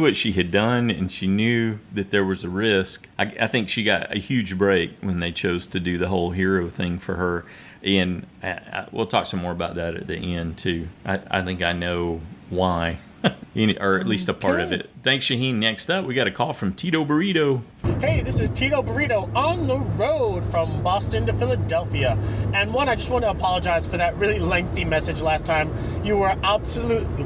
what she had done, and she knew that there was a risk. I think she got a huge break when they chose to do the whole hero thing for her. And we'll talk some more about that at the end, too. I think I know why, or at least a part of it. Thanks, Shaheen. Next up, we got a call from TitoBurrito. Hey, this is TitoBurrito on the road from Boston to Philadelphia. And I just want to apologize for that really lengthy message last time. You were absolutely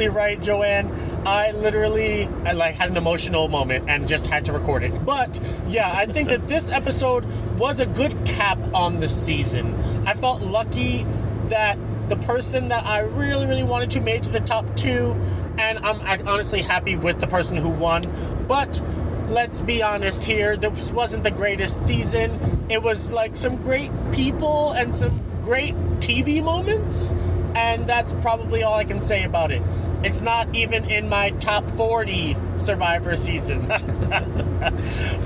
right, Joanne. I literally had an emotional moment and just had to record it. But yeah, I think that this episode was a good cap on the season. I felt lucky that the person that I really, really wanted to made to the top 2, and I'm honestly happy with the person who won. But let's be honest here, this wasn't the greatest season. It was some great people and some great TV moments, and that's probably all I can say about it. It's not even in my top 40 Survivor season.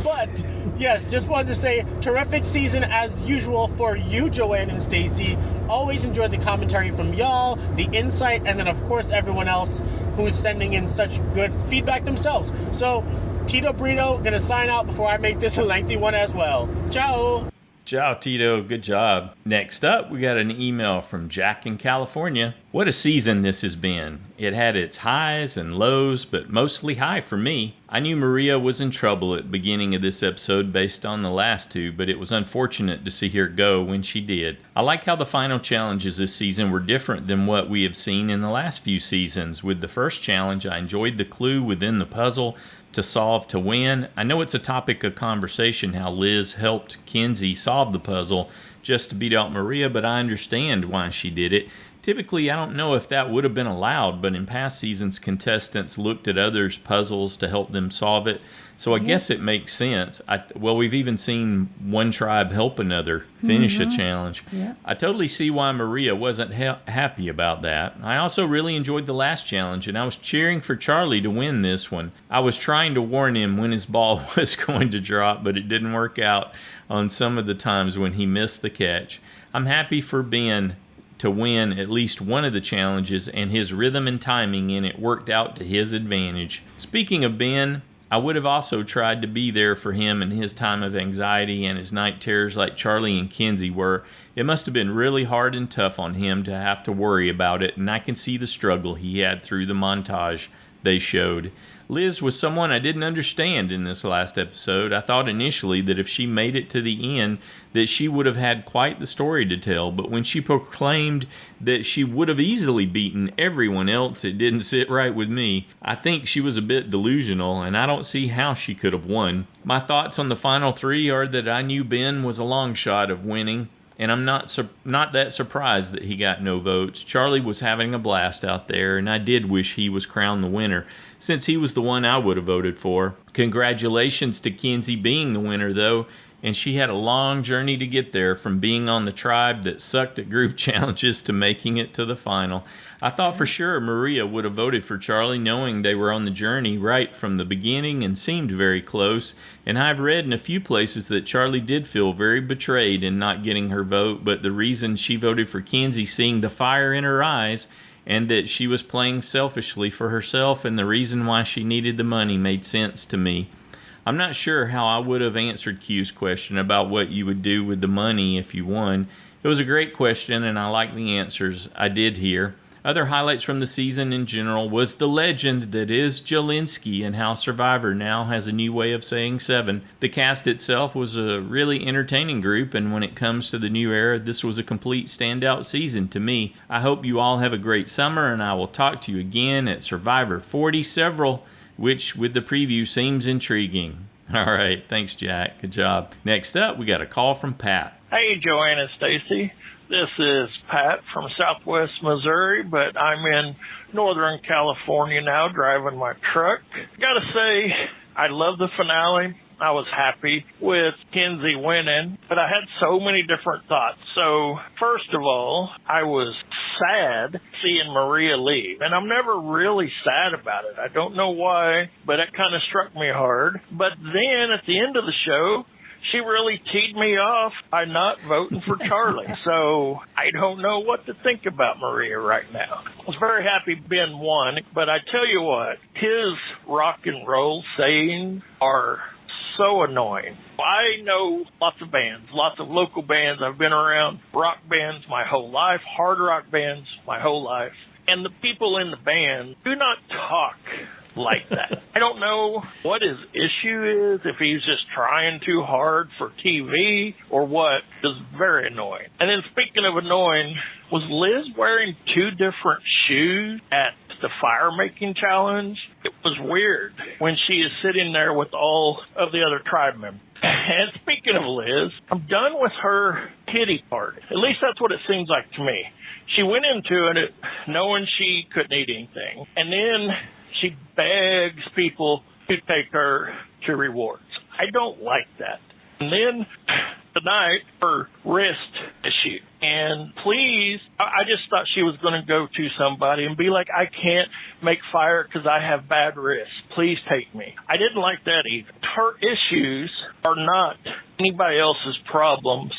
But yes, just wanted to say, terrific season as usual for you, Joanne and Stacy. Always enjoyed the commentary from y'all, the insight, and then of course everyone else who's sending in such good feedback themselves. So, TitoBurrito, gonna sign out before I make this a lengthy one as well. Ciao! Ciao, Tito. Good job. Next up, we got an email from Jack in California. What a season this has been. It had its highs and lows, but mostly high for me. I knew Maria was in trouble at the beginning of this episode based on the last 2, but it was unfortunate to see her go when she did. I like how the final challenges this season were different than what we have seen in the last few seasons. With the first challenge, I enjoyed the clue within the puzzle to solve to win. I know it's a topic of conversation how Liz helped Kenzie solve the puzzle just to beat out Maria, but I understand why she did it. Typically, I don't know if that would have been allowed, but in past seasons, contestants looked at others' puzzles to help them solve it. So I guess it makes sense. We've even seen one tribe help another finish a challenge. Yeah. I totally see why Maria wasn't happy about that. I also really enjoyed the last challenge, and I was cheering for Charlie to win this one. I was trying to warn him when his ball was going to drop, but it didn't work out on some of the times when he missed the catch. I'm happy for Ben to win at least one of the challenges, and his rhythm and timing in it worked out to his advantage. Speaking of Ben, I would have also tried to be there for him in his time of anxiety and his night terrors like Charlie and Kenzie were. It must have been really hard and tough on him to have to worry about it, and I can see the struggle he had through the montage they showed. Liz was someone I didn't understand in this last episode. I thought initially that if she made it to the end, that she would have had quite the story to tell, but when she proclaimed that she would have easily beaten everyone else, it didn't sit right with me. I think she was a bit delusional, and I don't see how she could have won. My thoughts on the final 3 are that I knew Ben was a long shot of winning, and I'm not that surprised that he got no votes. Charlie was having a blast out there, and I did wish he was crowned the winner, since he was the one I would have voted for. Congratulations to Kenzie being the winner, though, and she had a long journey to get there, from being on the tribe that sucked at group challenges to making it to the final. I thought for sure Maria would have voted for Charlie, knowing they were on the journey right from the beginning and seemed very close. And I've read in a few places that Charlie did feel very betrayed in not getting her vote, but the reason she voted for Kenzie, seeing the fire in her eyes, and that she was playing selfishly for herself, and the reason why she needed the money made sense to me. I'm not sure how I would have answered Q's question about what you would do with the money if you won. It was a great question, and I like the answers I did hear. Other highlights from the season in general was the legend that is Jelinski, and how Survivor now has a new way of saying 7. The cast itself was a really entertaining group, and when it comes to the new era, this was a complete standout season to me. I hope you all have a great summer, and I will talk to you again at Survivor 40 several, which with the preview seems intriguing. All right, thanks, Jack. Good job. Next up, we got a call from Pat. Hey, Joanne and Stacy. This is Pat from Southwest Missouri, but I'm in Northern California now driving my truck. Gotta say, I love the finale. I was happy with Kenzie winning, but I had so many different thoughts. So, first of all, I was sad seeing Maria leave, and I'm never really sad about it. I don't know why, but it kind of struck me hard. But then at the end of the show, she really teed me off by not voting for Charlie. So I don't know what to think about Maria right now. I was very happy Ben won, but I tell you what, his rock and roll sayings are so annoying. I know lots of bands, lots of local bands. I've been around rock bands my whole life, hard rock bands my whole life. And the people in the band do not talk like that. I don't know what his issue is, if he's just trying too hard for TV or what. It's very annoying. And then speaking of annoying, was Liz wearing 2 different shoes at the fire making challenge? It was weird when she is sitting there with all of the other tribe members. And speaking of Liz, I'm done with her pity party. At least that's what it seems like to me. She went into it knowing she couldn't eat anything, and then she begs people to take her to rewards. I don't like that. And then tonight, her wrist issue. And please, I just thought she was going to go to somebody and be like, I can't make fire because I have bad wrists. Please take me. I didn't like that either. Her issues are not anybody else's problems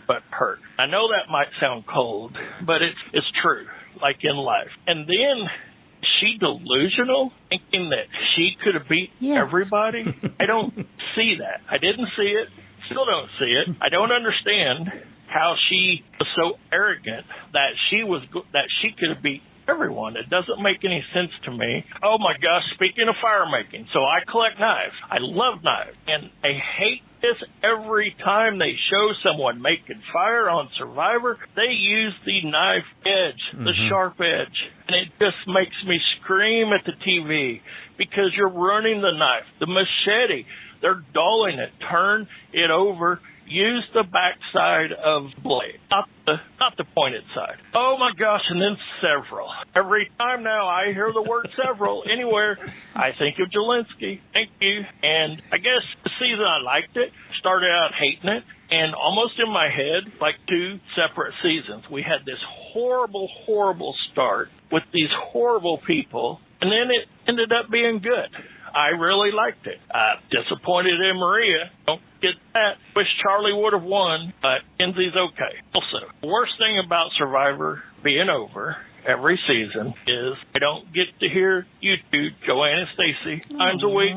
but her. I know that might sound cold, but it's true, like in life. And then she delusional, thinking that she could have beat everybody? I don't see that. I didn't see it. Still don't see it. I don't understand how she was so arrogant that she could have beat everyone. It doesn't make any sense to me. Oh my gosh, speaking of fire making, so I collect knives. I love knives. And I hate this every time they show someone making fire on Survivor. They use the knife edge, the sharp edge. And it just makes me scream at the TV because you're running the knife, the machete. They're dulling it. Turn it over. Use the back side of the blade, not the pointed side. Oh my gosh, and then several. Every time now I hear the word several anywhere, I think of Jelinski. Thank you. And I guess the season I liked it, started out hating it, and almost in my head, like 2 separate seasons, we had this horrible, horrible start with these horrible people, and then it ended up being good. I really liked it. Disappointed in Maria. Don't get that. Wish Charlie would have won, but Kenzie's okay. Also, the worst thing about Survivor being over every season is I don't get to hear you two, Joanne and Stacy, times a week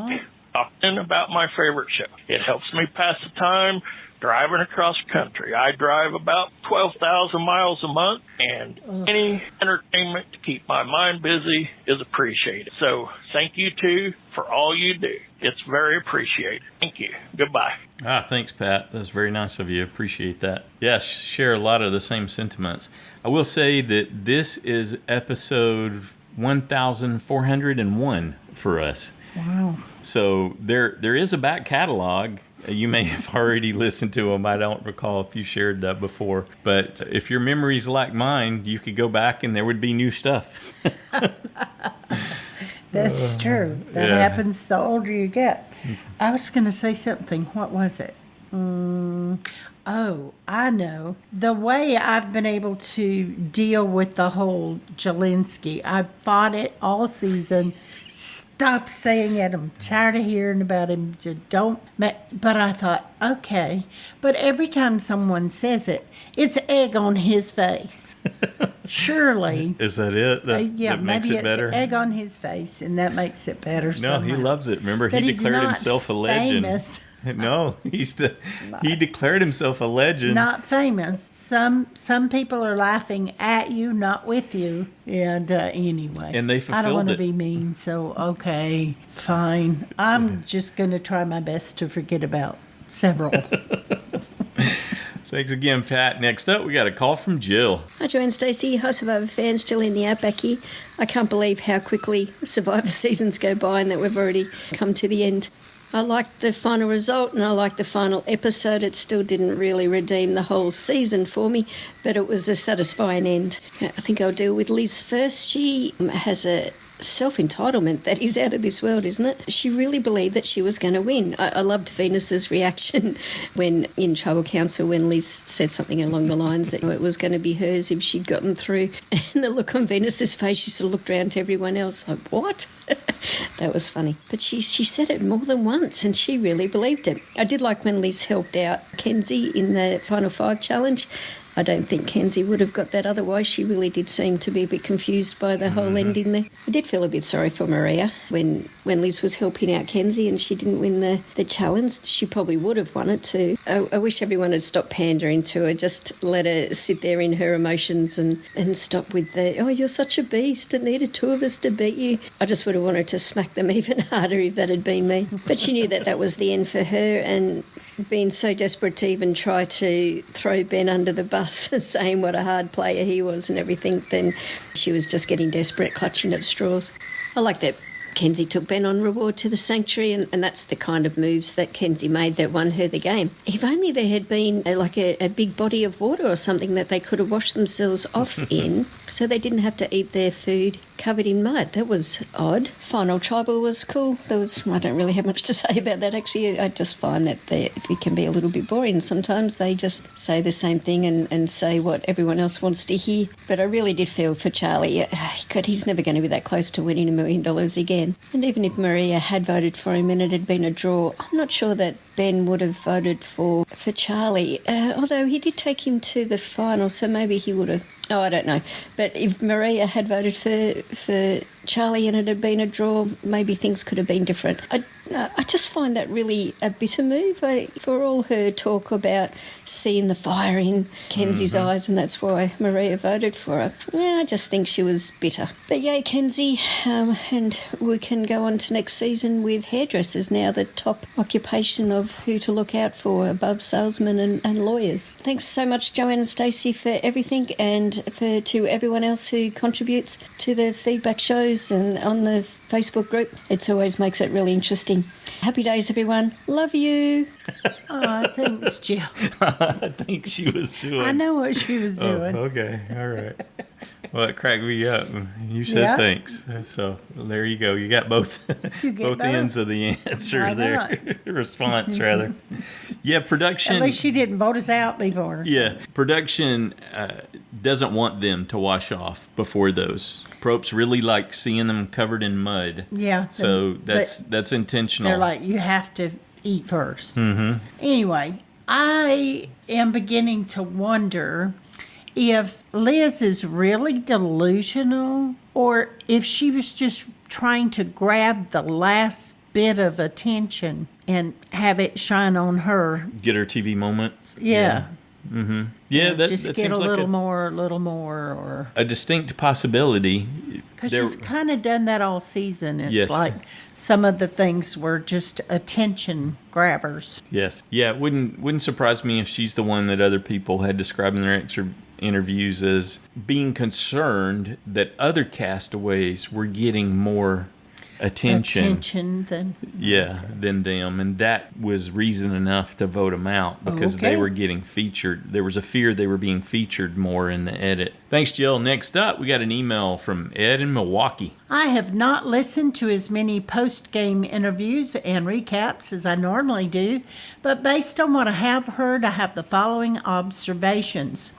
talking about my favorite show. It helps me pass the time driving across country. I drive about 12,000 miles a month, and any entertainment to keep my mind busy is appreciated. So thank you two for all you do. It's very appreciated. Thank you. Goodbye. Thanks, Pat. That's very nice of you. Appreciate that. Yes, share a lot of the same sentiments. I will say that this is episode 1,401 for us. Wow. So there is a back catalog. You may have already listened to them. I don't recall if you shared that before. But if your memory's like mine, you could go back and there would be new stuff. That's true. That happens the older you get. I was going to say something. What was it? Oh, I know. The way I've been able to deal with the whole Jelinski, I fought it all season. Stop saying it. I'm tired of hearing about him. Just don't. But I thought, okay. But every time someone says it, it's egg on his face. Surely. Is that it? That makes maybe it better? Egg on his face, and that makes it better. No, he loves it. Remember, But he he's declared not himself a legend. famous. No, he declared himself a legend. Not famous. Some people are laughing at you, not with you. And anyway, And they I don't fulfilled want to it. be mean, so okay, fine. I'm just going to try my best to forget about several. Thanks again, Pat. Next up, we got a call from Jill. Hi, Joanne, Stacey. Hi, Survivor fans. Still in the Outback here. I can't believe how quickly Survivor seasons go by and that we've already come to the end. I liked the final result and I liked the final episode. It still didn't really redeem the whole season for me, but it was a satisfying end. I think I'll deal with Liz first. She has a self-entitlement that is out of this world, isn't it? She really believed that she was going to win. I loved Venus's reaction when in tribal council when Liz said something along the lines that it was going to be hers if she'd gotten through, and the look on Venus's face, she sort of looked around to everyone else like, what? That was funny. But she said it more than once and she really believed it. I did like when Liz helped out Kenzie in the Final Five challenge. I don't think Kenzie would have got that otherwise. She really did seem to be a bit confused by the whole ending there. I did feel a bit sorry for Maria when Liz was helping out Kenzie and she didn't win the challenge. She probably would have won it too. I wish everyone had stopped pandering to her. Just let her sit there in her emotions and stop with the, oh, you're such a beast. It needed two of us to beat you. I just would have wanted to smack them even harder if that had been me. But she knew that was the end for her, and being so desperate to even try to throw Ben under the bus saying what a hard player he was and everything, then she was just getting desperate, clutching at straws. I like that Kenzie took Ben on reward to the sanctuary, and that's the kind of moves that Kenzie made that won her the game. If only there had been a big body of water or something that they could have washed themselves off in, so they didn't have to eat their food covered in mud. That was odd. Final tribal was cool. I don't really have much to say about that, actually. I just find that it can be a little bit boring. Sometimes they just say the same thing and say what everyone else wants to hear. But I really did feel for Charlie. God, he's never going to be that close to winning $1 million again. And even if Maria had voted for him and it had been a draw, I'm not sure that Ben would have voted for Charlie, although he did take him to the final, so maybe he would have. Oh, I don't know. But if Maria had voted for Charlie and it had been a draw, maybe things could have been different. I just find that really a bitter move. For all her talk about seeing the fire in Kenzie's eyes, and that's why Maria voted for her. Yeah, I just think she was bitter. But yay, Kenzie. And we can go on to next season with hairdressers now the top occupation of who to look out for above salesmen and lawyers. Thanks so much, Joanne and Stacey, for everything, and to everyone else who contributes to the feedback shows and on the Facebook group. It always makes it really interesting. Happy days, everyone. Love you. Oh, thanks, Jill. I think she was doing. I know what she was doing. Okay, all right. Well, it cracked me up. You said thanks. So there you go. You got both both ends of the answer there. Response, rather. Yeah, production. At least she didn't vote us out before. Yeah, production doesn't want them to wash off before those. Propes really like seeing them covered in mud. Yeah. So that's intentional. They're like, you have to eat first. Mm-hmm. Anyway, I am beginning to wonder if Liz is really delusional or if she was just trying to grab the last bit of attention and have it shine on her. Get her TV moment. Yeah. Mm-hmm. Yeah, that just that get seems a like little more, or a distinct possibility. Because she's kind of done that all season. It's Yes. like some of the things were just attention grabbers. Yes, yeah. It wouldn't surprise me if she's the one that other people had described in their interviews as being concerned that other castaways were getting more attention than them, and that was reason enough to vote them out because they were getting featured. There was a fear they were being featured more in the edit. Thanks, Jill. Next up, we got an email from Ed in Milwaukee. I have not listened to as many post-game interviews and recaps as I normally do, but based on what I have heard, I have the following observations.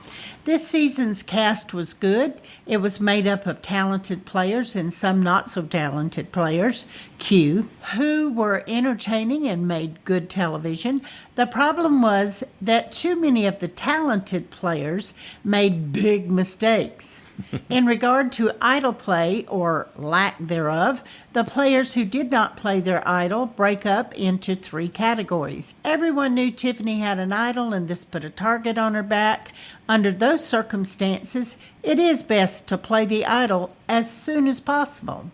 This season's cast was good. It was made up of talented players and some not so talented players, Q, who were entertaining and made good television. The problem was that too many of the talented players made big mistakes. In regard to idol play, or lack thereof, the players who did not play their idol break up into 3 categories. Everyone knew Tiffany had an idol and this put a target on her back. Under those circumstances, it is best to play the idol as soon as possible.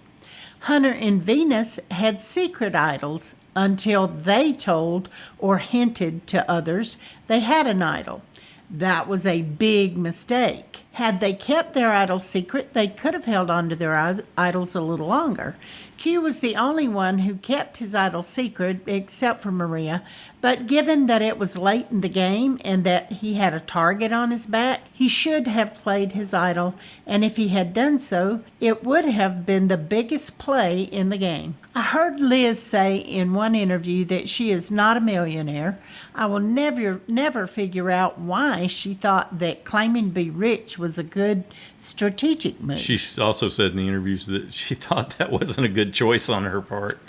Hunter and Venus had secret idols until they told or hinted to others they had an idol. That was a big mistake. Had they kept their idol secret, they could have held on to their idols a little longer. Q was the only one who kept his idol secret, except for Maria, but given that it was late in the game and that he had a target on his back, he should have played his idol, and if he had done so, it would have been the biggest play in the game. I heard Liz say in one interview that she is not a millionaire. I will never figure out why she thought that claiming to be rich was a good strategic move. She also said in the interviews that she thought that wasn't a good choice on her part.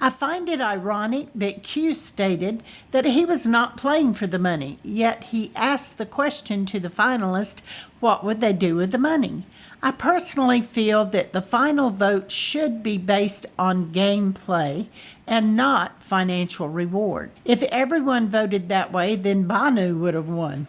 I find it ironic that Q stated that he was not playing for the money, yet he asked the question to the finalists, what would they do with the money? I personally feel that the final vote should be based on gameplay and not financial reward. If everyone voted that way, then Banu would have won.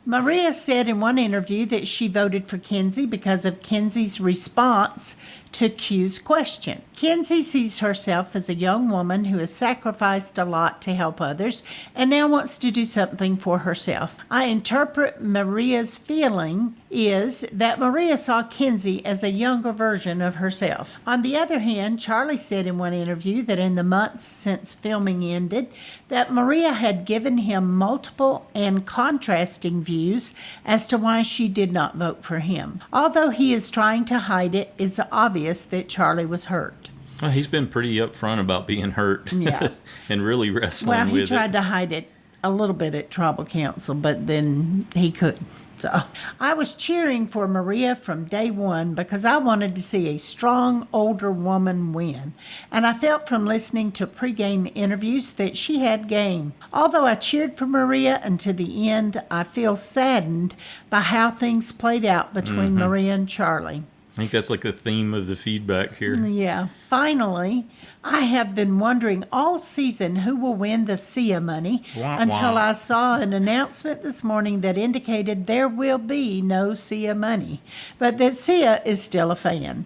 Maria said in one interview that she voted for Kenzie because of Kenzie's response to Q's question. Kenzie sees herself as a young woman who has sacrificed a lot to help others and now wants to do something for herself. I interpret Maria's feeling is that Maria saw Kenzie as a younger version of herself. On the other hand, Charlie said in one interview that in the months since filming ended, that Maria had given him multiple and contrasting views as to why she did not vote for him. Although he is trying to hide it, it's obvious that Charlie was hurt. Well, he's been pretty upfront about being hurt. Yeah. And really wrestling with it. Well, he tried to hide it a little bit at Tribal Council, but then he couldn't. So I was cheering for Maria from day one because I wanted to see a strong older woman win. And I felt from listening to pregame interviews that she had game. Although I cheered for Maria until the end, I feel saddened by how things played out between Maria and Charlie. I think that's like the theme of the feedback here. Yeah. Finally, I have been wondering all season who will win the SIA money until I saw an announcement this morning that indicated there will be no SIA money, but that SIA is still a fan.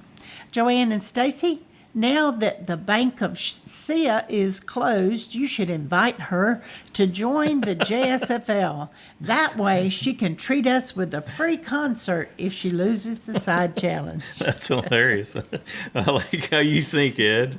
Joanne and Stacy, now that the bank of SIA is closed, you should invite her to join the JSFL. That way she can treat us with a free concert if she loses the side challenge. That's hilarious. I like how you think, Ed.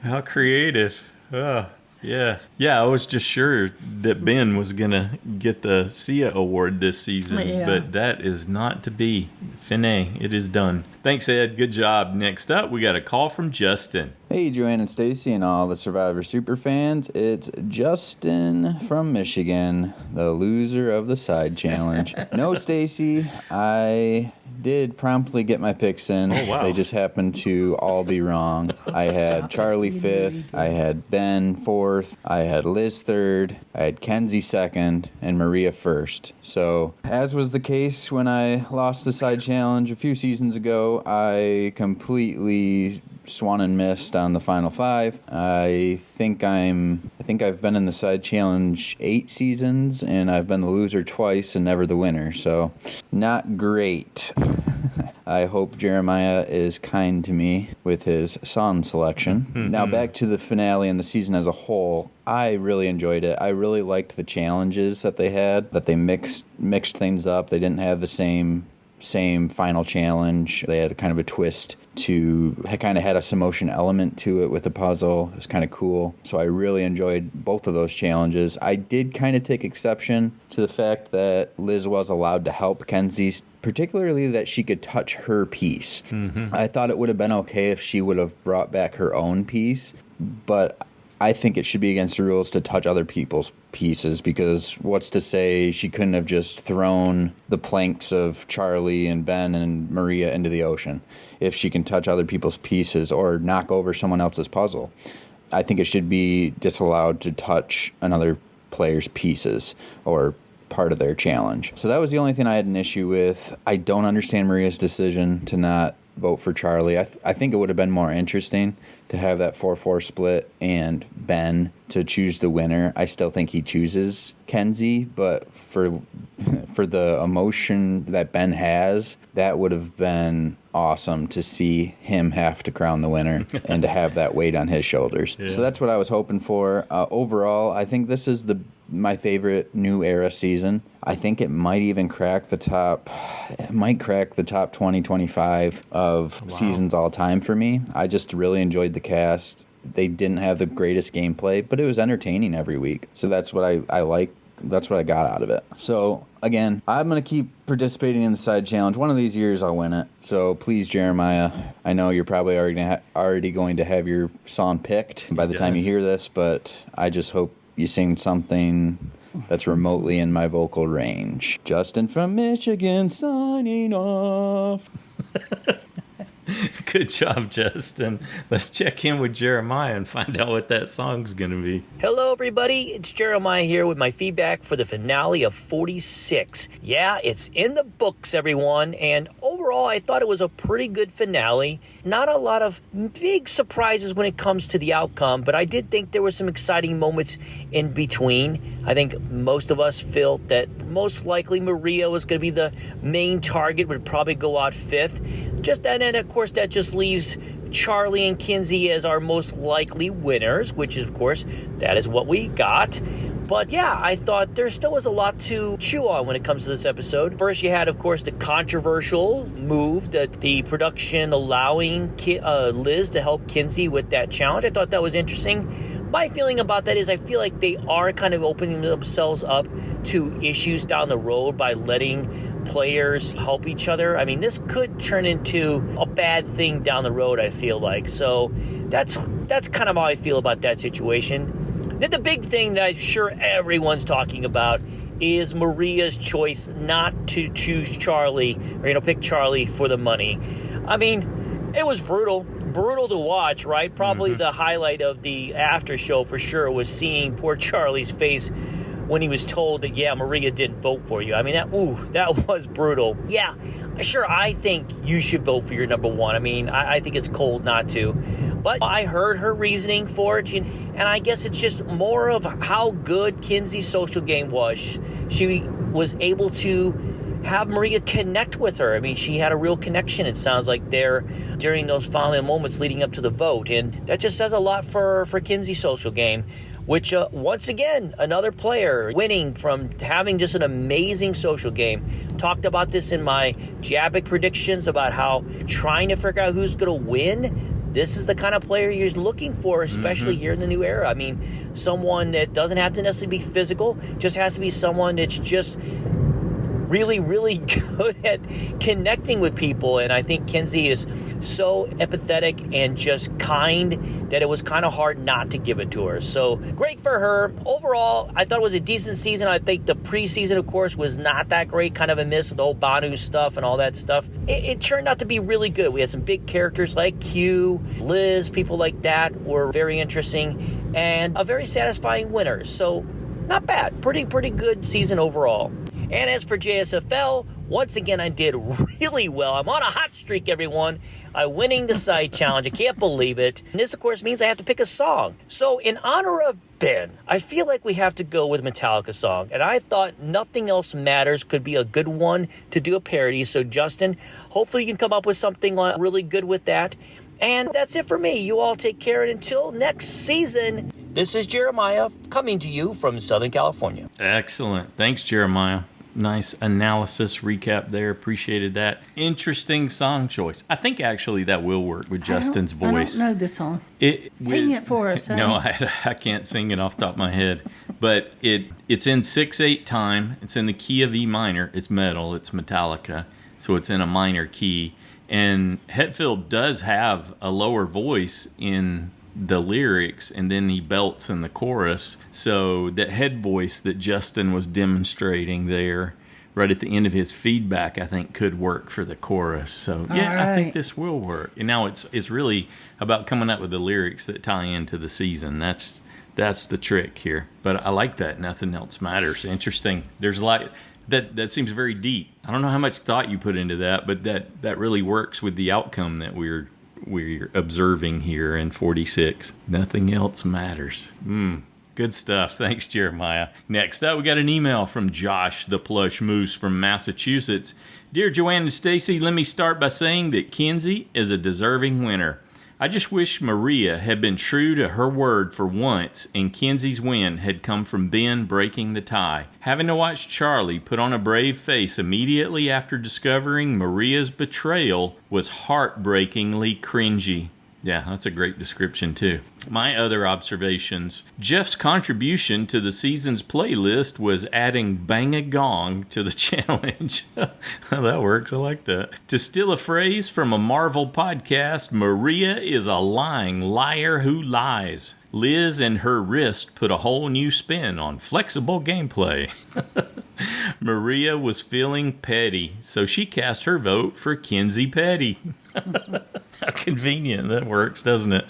How creative. Oh, yeah. Yeah, I was just sure that Ben was going to get the SIA award this season, but that is not to be. Finet, it is done. Thanks, Ed. Good job. Next up, we got a call from Justin. Hey, Joanne and Stacy and all the Survivor super fans. It's Justin from Michigan, the loser of the side challenge. No, Stacy, I did promptly get my picks in. Oh, wow. They just happened to all be wrong. I had Charlie 5th, I had Ben 4th, I had Liz 3rd, I had Kenzie 2nd, and Maria 1st. So, as was the case when I lost the side challenge a few seasons ago, I completely swan and missed on the final 5. I think I've been in the side challenge 8 seasons, and I've been the loser twice and never the winner, so not great. I hope Jeremiah is kind to me with his song selection. Now back to the finale and the season as a whole. I really enjoyed it. I really liked the challenges that they had, that they mixed things up. They didn't have the same same final challenge. They had kind of a twist to kind of had a Samotion element to it with the puzzle. It was kind of cool. So I really enjoyed both of those challenges. I did kind of take exception to the fact that Liz was allowed to help Kenzie, particularly that she could touch her piece. I thought it would have been okay if she would have brought back her own piece, but I think it should be against the rules to touch other people's pieces, because what's to say she couldn't have just thrown the planks of Charlie and Ben and Maria into the ocean if she can touch other people's pieces or knock over someone else's puzzle. I think it should be disallowed to touch another player's pieces or part of their challenge. So that was the only thing I had an issue with. I don't understand Maria's decision to not vote for Charlie. I think it would have been more interesting to have that 4-4 split and Ben to choose the winner. I still think he chooses Kenzie, but for the emotion that Ben has, that would have been awesome to see him have to crown the winner and to have that weight on his shoulders. Yeah. So that's what I was hoping for. Overall, I think this is my favorite new era season. I think it might even crack the top 20, 25 of seasons all time for me. I just really enjoyed the cast. They didn't have the greatest gameplay, but it was entertaining every week. So that's what I like. That's what I got out of it. So again, I'm going to keep participating in the side challenge. One of these years I'll win it. So please, Jeremiah, I know you're probably already going to have your song picked by the time you hear this, but I just hope you sing something that's remotely in my vocal range. Justin from Michigan signing off. Good job, Justin. Let's check in with Jeremiah and find out what that song's going to be. Hello, everybody. It's Jeremiah here with my feedback for the finale of 46. Yeah, it's in the books, everyone. And overall, I thought it was a pretty good finale. Not a lot of big surprises when it comes to the outcome, but I did think there were some exciting moments in between. I think most of us felt that most likely Maria was going to be the main target, would probably go out fifth. And of course, that just leaves Charlie and Kenzie as our most likely winners, which is, of course, that is what we got. But yeah, I thought there still was a lot to chew on when it comes to this episode. First, you had, of course, the controversial move that the production allowing Liz to help Kenzie with that challenge. I thought that was interesting. My feeling about that is I feel like they are kind of opening themselves up to issues down the road by letting players help each other. I mean, this could turn into a bad thing down the road, I feel like. So that's kind of how I feel about that situation. Then the big thing that I'm sure everyone's talking about is Maria's choice not to choose Charlie or, pick Charlie for the money. I mean, it was brutal to watch, right? Probably the highlight of the after show for sure was seeing poor Charlie's face when he was told that, yeah, Maria didn't vote for you. I mean, that was brutal. Yeah, sure, I think you should vote for your number one. I mean, I think it's cold not to. But I heard her reasoning for it, and I guess it's just more of how good Kenzie's social game was. She was able to have Maria connect with her. I mean, she had a real connection, it sounds like, there during those final moments leading up to the vote. And that just says a lot for Kenzie's social game, which, once again, another player winning from having just an amazing social game. Talked about this in my Jabbick predictions about how trying to figure out who's going to win, this is the kind of player you're looking for, especially here in the new era. I mean, someone that doesn't have to necessarily be physical, just has to be someone that's just really, really good at connecting with people. And I think Kenzie is so empathetic and just kind that it was kind of hard not to give it to her. So great for her. Overall, I thought it was a decent season. I think the preseason, of course, was not that great, kind of a miss with the whole Banu stuff and all that stuff. It turned out to be really good. We had some big characters like Q, Liz, people like that were very interesting, and a very satisfying winner. So not bad. Pretty good season overall. And as for JSFL, once again, I did really well. I'm on a hot streak, everyone. I'm winning the side challenge. I can't believe it. And this, of course, means I have to pick a song. So in honor of Ben, I feel like we have to go with a Metallica song. And I thought Nothing Else Matters could be a good one to do a parody. So, Justin, hopefully you can come up with something really good with that. And that's it for me. You all take care. And until next season, this is Jeremiah coming to you from Southern California. Excellent. Thanks, Jeremiah. Nice analysis recap there. Appreciated that. Interesting song choice. I think actually that will work with Justin's voice. I don't know the song. Sing it for us. No, I can't sing it off the top of my head. But it's in 6/8 time. It's in the key of E minor. It's metal. It's Metallica. So it's in a minor key. And Hetfield does have a lower voice in the lyrics, and then he belts in the chorus. So that head voice that Justin was demonstrating there right at the end of his feedback, I think could work for the chorus. So yeah, right. I think this will work. And now it's really about coming up with the lyrics that tie into the season. That's the trick here. But I like that. Nothing else matters. Interesting. There's a lot that seems very deep. I don't know how much thought you put into that, but that really works with the outcome that we're observing here in 46. Nothing else matters. Good stuff. Thanks, Jeremiah. Next up, we got an email from Josh, the Plush Moose from Massachusetts. Dear Joanne and Stacy, let me start by saying that Kenzie is a deserving winner. I just wish Maria had been true to her word for once and Kenzie's win had come from Ben breaking the tie. Having to watch Charlie put on a brave face immediately after discovering Maria's betrayal was heartbreakingly cringy. Yeah, that's a great description too. My other observations. Jeff's contribution to the season's playlist was adding Bang a Gong to the challenge. That works, I like that. To steal a phrase from a Marvel podcast, Maria is a lying liar who lies. Liz and her wrist put a whole new spin on flexible gameplay. Maria was feeling petty, so she cast her vote for Kenzie Petty. How convenient. That works, doesn't it?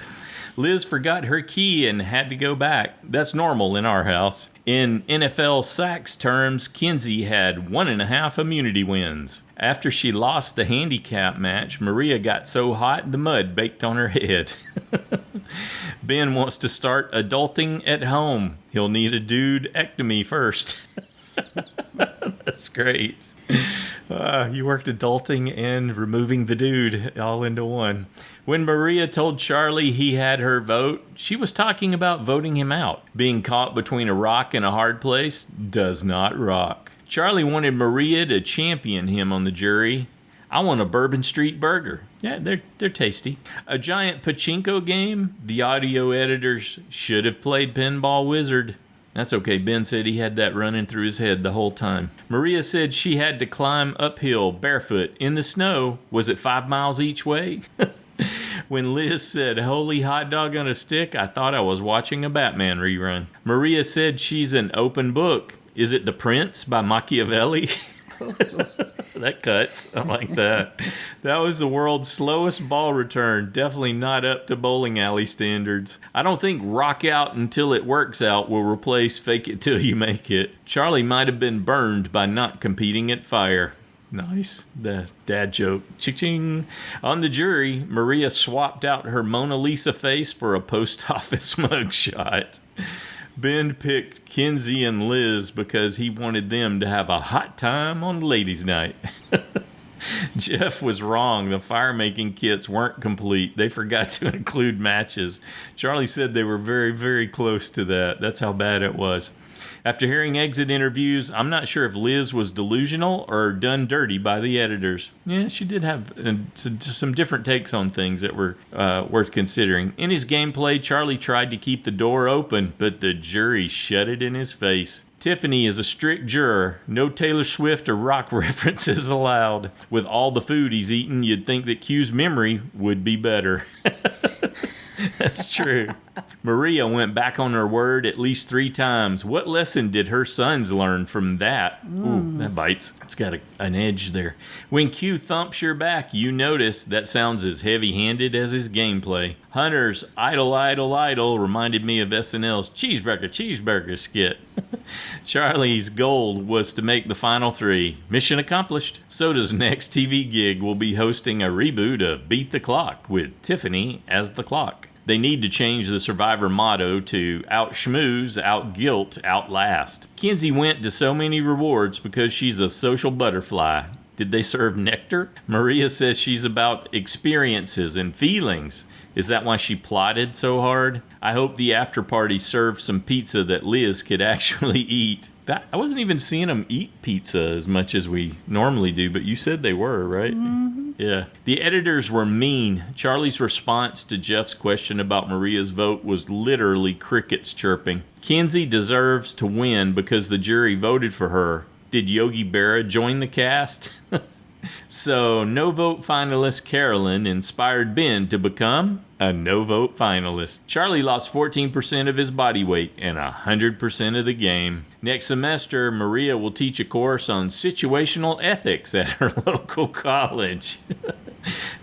Liz forgot her key and had to go back. That's normal in our house. In NFL sacks terms, Kenzie had 1.5 immunity wins. After she lost the handicap match, Maria got so hot the mud baked on her head. Ben wants to start adulting at home. He'll need a dude-ectomy first. That's great. You worked adulting and removing the dude all into one. When Maria told Charlie he had her vote, she was talking about voting him out. Being caught between a rock and a hard place does not rock. Charlie wanted Maria to champion him on the jury. I want a Bourbon Street burger. Yeah, they're tasty. A giant pachinko game. The audio editors should have played Pinball Wizard. That's okay. Ben said he had that running through his head the whole time. Maria said she had to climb uphill barefoot in the snow. Was it 5 miles each way? When Liz said, holy hot dog on a stick, I thought I was watching a Batman rerun. Maria said she's an open book. Is it The Prince by Machiavelli? That cuts. I like that. That was the world's slowest ball return. Definitely not up to bowling alley standards. I don't think rock out until it works out will replace fake it till you make it. Charlie might have been burned by not competing at fire. Nice. The dad joke. Ching. On the jury, Maria swapped out her Mona Lisa face for a post office mugshot. Ben picked Kenzie and Liz because he wanted them to have a hot time on ladies' night. Jeff was wrong. The fire-making kits weren't complete. They forgot to include matches. Charlie said they were very, very close to that. That's how bad it was. After hearing exit interviews, I'm not sure if Liz was delusional or done dirty by the editors. Yeah, she did have some different takes on things that were worth considering. In his gameplay, Charlie tried to keep the door open, but the jury shut it in his face. Tiffany is a strict juror. No Taylor Swift or rock references allowed. With all the food he's eaten, you'd think that Q's memory would be better. That's true. Maria went back on her word at least 3 times. What lesson did her sons learn from that? Ooh, that bites. It's got an edge there. When Q thumps your back, you notice that sounds as heavy-handed as his gameplay. Hunter's idle, idle, idle reminded me of SNL's cheeseburger skit. Charlie's goal was to make the final 3. Mission accomplished. Soda's next TV gig will be hosting a reboot of Beat the Clock with Tiffany as the clock. They need to change the Survivor motto to out-schmooze, out-guilt, outlast. Kenzie went to so many rewards because she's a social butterfly. Did they serve nectar? Maria says she's about experiences and feelings. Is that why she plotted so hard? I hope the after party served some pizza that Liz could actually eat. I wasn't even seeing them eat pizza as much as we normally do, but you said they were, right? Mm-hmm. Yeah. The editors were mean. Charlie's response to Jeff's question about Maria's vote was literally crickets chirping. Kenzie deserves to win because the jury voted for her. Did Yogi Berra join the cast? So, no-vote finalist Carolyn inspired Ben to become a no-vote finalist. Charlie lost 14% of his body weight and 100% of the game. Next semester, Maria will teach a course on situational ethics at her local college.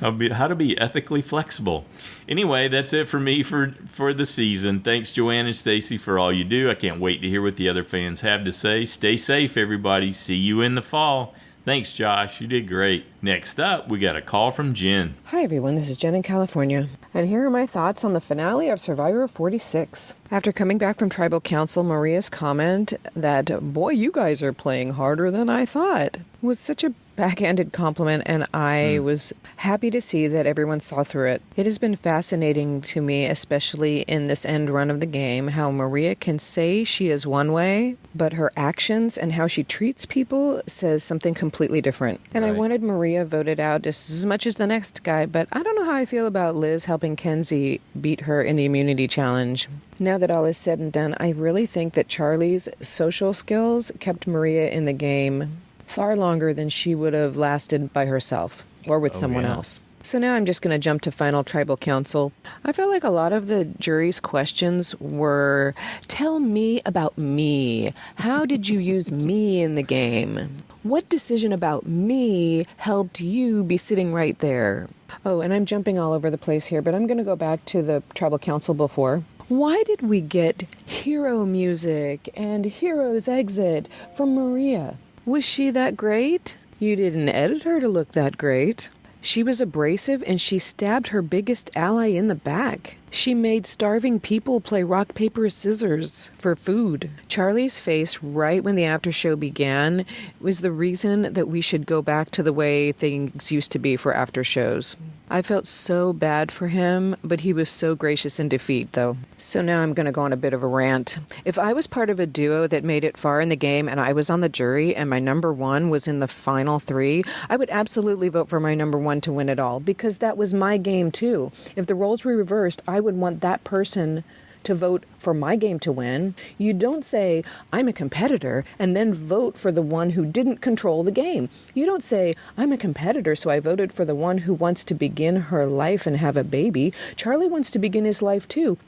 How to be ethically flexible. Anyway, that's it for me for the season. Thanks, Joanne and Stacy, for all you do. I can't wait to hear what the other fans have to say. Stay safe, everybody. See you in the fall. Thanks, Josh. You did great. Next up, we got a call from Jen. Hi, everyone. This is Jen in California. And here are my thoughts on the finale of Survivor 46. After coming back from Tribal Council, Maria's comment that, boy, you guys are playing harder than I thought, was such a backhanded compliment, and I was happy to see that everyone saw through it. It has been fascinating to me, especially in this end run of the game, how Maria can say she is one way, but her actions and how she treats people says something completely different. And I wanted Maria voted out just as much as the next guy, but I don't know how I feel about Liz helping Kenzie beat her in the immunity challenge. Now that all is said and done, I really think that Charlie's social skills kept Maria in the game far longer than she would have lasted by herself or with someone else. So now I'm just going to jump to Final Tribal Council. I felt like a lot of the jury's questions were, tell me about me. How did you use me in the game? What decision about me helped you be sitting right there? Oh, and I'm jumping all over the place here, but I'm going to go back to the Tribal Council before. Why did we get hero music and hero's exit from Maria? Was she that great? You didn't edit her to look that great. She was abrasive and she stabbed her biggest ally in the back. She made starving people play rock, paper, scissors for food. Charlie's face right when the after show began was the reason that we should go back to the way things used to be for after shows. I felt so bad for him, but he was so gracious in defeat, though. So now I'm going to go on a bit of a rant. If I was part of a duo that made it far in the game and I was on the jury and my number one was in the final three, I would absolutely vote for my number one to win it all, because that was my game, too. If the roles were reversed, I would want that person to vote for my game to win. You don't say, I'm a competitor, and then vote for the one who didn't control the game. You don't say, I'm a competitor, so I voted for the one who wants to begin her life and have a baby. Charlie wants to begin his life too.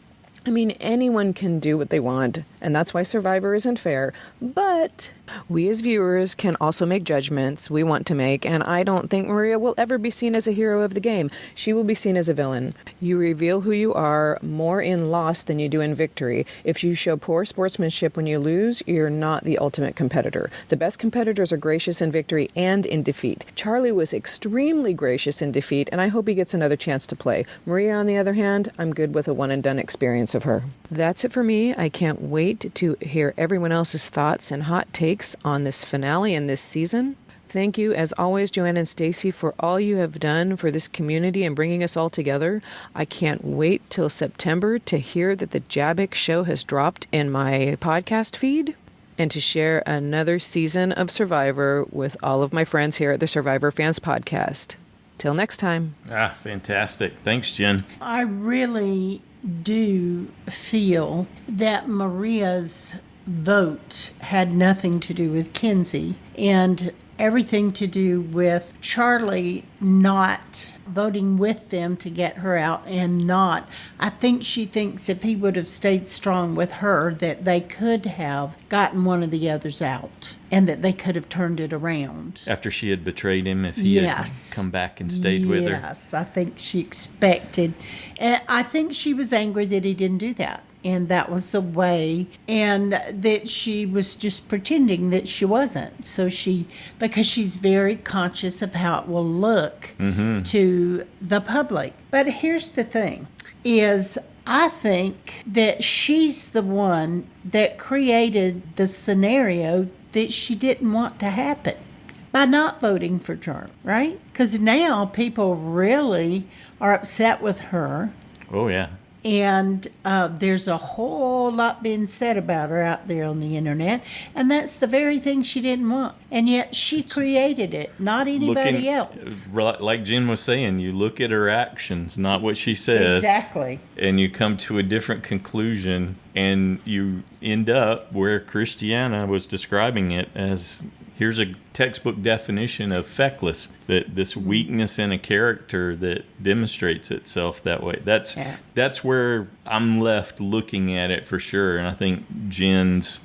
I mean, anyone can do what they want, and that's why Survivor isn't fair. But we as viewers can also make judgments we want to make, and I don't think Maria will ever be seen as a hero of the game. She will be seen as a villain. You reveal who you are more in loss than you do in victory. If you show poor sportsmanship when you lose, you're not the ultimate competitor. The best competitors are gracious in victory and in defeat. Charlie was extremely gracious in defeat, and I hope he gets another chance to play. Maria, on the other hand, I'm good with a one-and-done experience of her. That's it for me. I can't wait to hear everyone else's thoughts and hot takes on this finale and this season. Thank you, as always, Joanne and Stacy, for all you have done for this community and bringing us all together. I can't wait till September to hear that the Jabik show has dropped in my podcast feed and to share another season of Survivor with all of my friends here at the Survivor Fans Podcast. Till next time. Fantastic. Thanks, Jen. I really do feel that Maria's vote had nothing to do with Kenzie and everything to do with Charlie not voting with them to get her out and not. I think she thinks if he would have stayed strong with her that they could have gotten one of the others out and that they could have turned it around. After she had betrayed him, if he had come back and stayed with her. Yes, I think she expected. And I think she was angry that he didn't do that. And that was the way, and that she was just pretending that she wasn't. So because she's very conscious of how it will look to the public. But here's the thing, is I think that she's the one that created the scenario that she didn't want to happen by not voting for Charlie, right? Because now people really are upset with her. Oh, yeah. And there's a whole lot being said about her out there on the internet. And that's the very thing she didn't want. And yet she created it, not anybody else. Like Jen was saying, you look at her actions, not what she says. Exactly. And you come to a different conclusion, and you end up where Christiana was describing it as, here's a textbook definition of feckless, that this weakness in a character that demonstrates itself that way. That's where I'm left looking at it for sure. And I think Jen's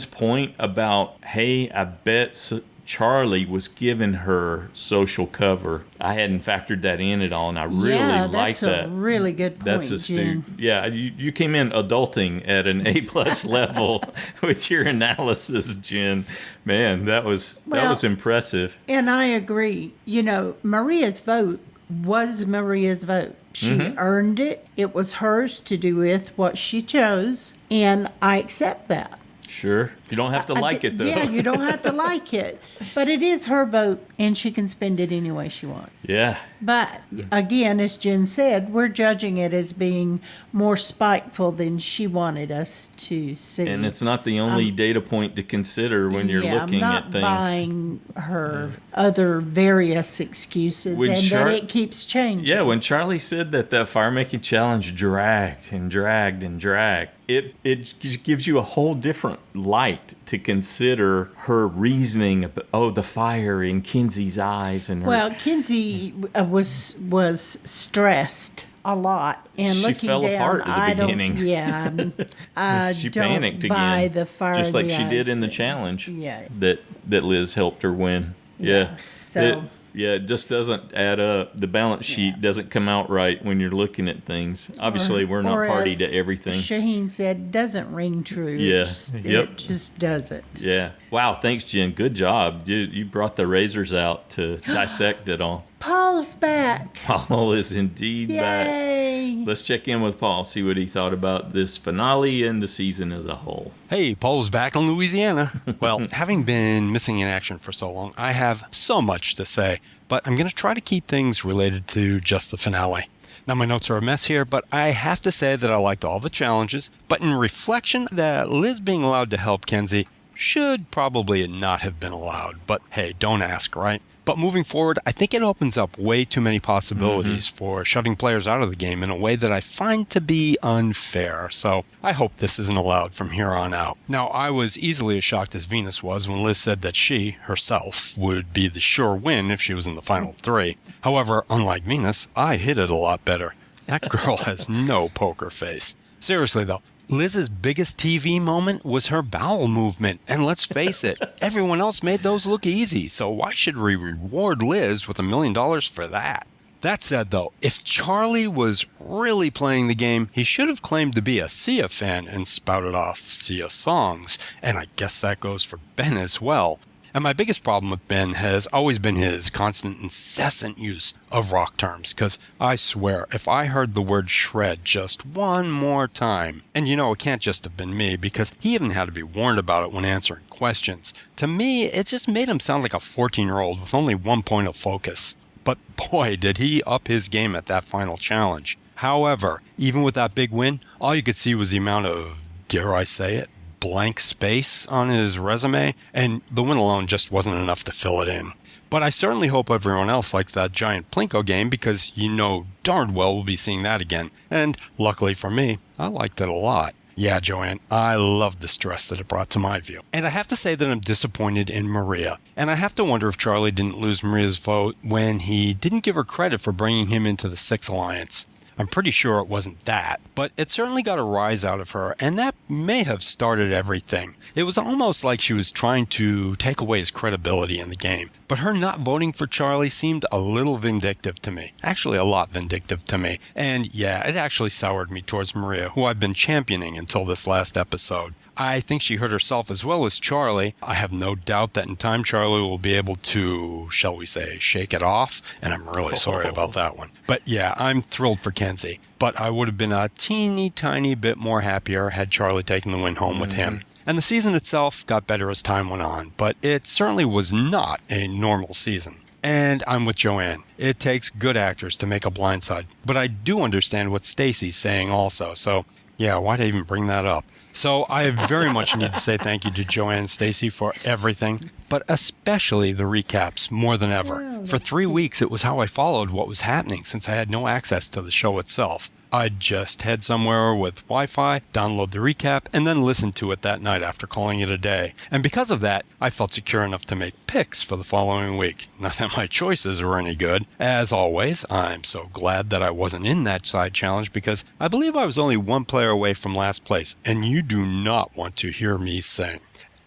point about, hey, I bet Charlie was giving her social cover. I hadn't factored that in at all, and I really like that. That's a really good point, That's astute. Jen. Yeah, you came in adulting at an A+ level with your analysis, Jen. Man, that was impressive. And I agree. You know, Maria's vote was Maria's vote. She earned it. It was hers to do with what she chose, and I accept that. Sure. You don't have to like it, though. Yeah, you don't have to like it. But it is her vote, and she can spend it any way she wants. Yeah. But, again, as Jen said, we're judging it as being more spiteful than she wanted us to see. And it's not the only data point to consider when you're looking at things. I'm not buying her other various excuses, that it keeps changing. Yeah, when Charlie said that fire making challenge dragged and dragged and dragged, it gives you a whole different light to consider her reasoning about, the fire in Kenzie's eyes. And her, well, Kenzie was stressed a lot, and she looking fell down, apart at the beginning. She panicked buy again, the fire just like the she eyes did in the thing. challenge. Yeah. that Liz helped her win. Yeah. So. It just doesn't add up. The balance sheet doesn't come out right when you're looking at things. Obviously, we're not party to everything. Shahin said, doesn't ring true. Yeah. It just doesn't. Yeah. Wow. Thanks, Jen. Good job. You brought the razors out to dissect it all. Paul's back. Paul is indeed Yay. back. Let's check in with Paul, see what he thought about this finale and the season as a whole. Hey, Paul's back in Louisiana. Well, having been missing in action for so long, I have so much to say, but I'm going to try to keep things related to just the finale. Now, my notes are a mess here, but I have to say that I liked all the challenges, but in reflection, that Liz being allowed to help Kenzie should probably not have been allowed. But hey, don't ask, right? But moving forward, I think it opens up way too many possibilities for shutting players out of the game in a way that I find to be unfair. So I hope this isn't allowed from here on out. Now, I was easily as shocked as Venus was when Liz said that she, herself, would be the sure win if she was in the final 3. However, unlike Venus, I hit it a lot better. That girl has no poker face. Seriously, though, Liz's biggest TV moment was her bowel movement, and let's face it, everyone else made those look easy, so why should we reward Liz with $1 million for that? That said, though, if Charlie was really playing the game, he should have claimed to be a Sia fan and spouted off Sia songs, and I guess that goes for Ben as well. And my biggest problem with Ben has always been his constant, incessant use of rock terms, because I swear, if I heard the word shred just one more time, and you know, it can't just have been me, because he even had to be warned about it when answering questions. To me, it just made him sound like a 14-year-old with only one point of focus. But boy, did he up his game at that final challenge. However, even with that big win, all you could see was the amount of, dare I say it, blank space on his resume, and the win alone just wasn't enough to fill it in. But I certainly hope everyone else likes that giant Plinko game, because you know darn well we'll be seeing that again. And luckily for me, I liked it a lot. Yeah, Joanne, I loved the stress that it brought to my view. And I have to say that I'm disappointed in Maria. And I have to wonder if Charlie didn't lose Maria's vote when he didn't give her credit for bringing him into the Six Alliance. I'm pretty sure it wasn't that, but it certainly got a rise out of her, and that may have started everything. It was almost like she was trying to take away his credibility in the game. But her not voting for Charlie seemed a little vindictive to me. Actually, a lot vindictive to me. And yeah, it actually soured me towards Maria, who I've been championing until this last episode. I think she hurt herself as well as Charlie. I have no doubt that in time Charlie will be able to, shall we say, shake it off, and I'm really sorry about that one. But yeah, I'm thrilled for Kenzie, but I would have been a teeny tiny bit more happier had Charlie taken the win home with him. And the season itself got better as time went on, but it certainly was not a normal season. And I'm with Joanne. It takes good actors to make a blindside. But I do understand what Stacy's saying also. So, yeah, why'd I even bring that up? So I very much need to say thank you to Joanne and Stacy for everything, but especially the recaps more than ever. For 3 weeks, it was how I followed what was happening since I had no access to the show itself. I'd just head somewhere with Wi-Fi, download the recap, and then listen to it that night after calling it a day. And because of that, I felt secure enough to make picks for the following week. Not that my choices were any good. As always, I'm so glad that I wasn't in that side challenge because I believe I was only one player away from last place, and you do not want to hear me sing.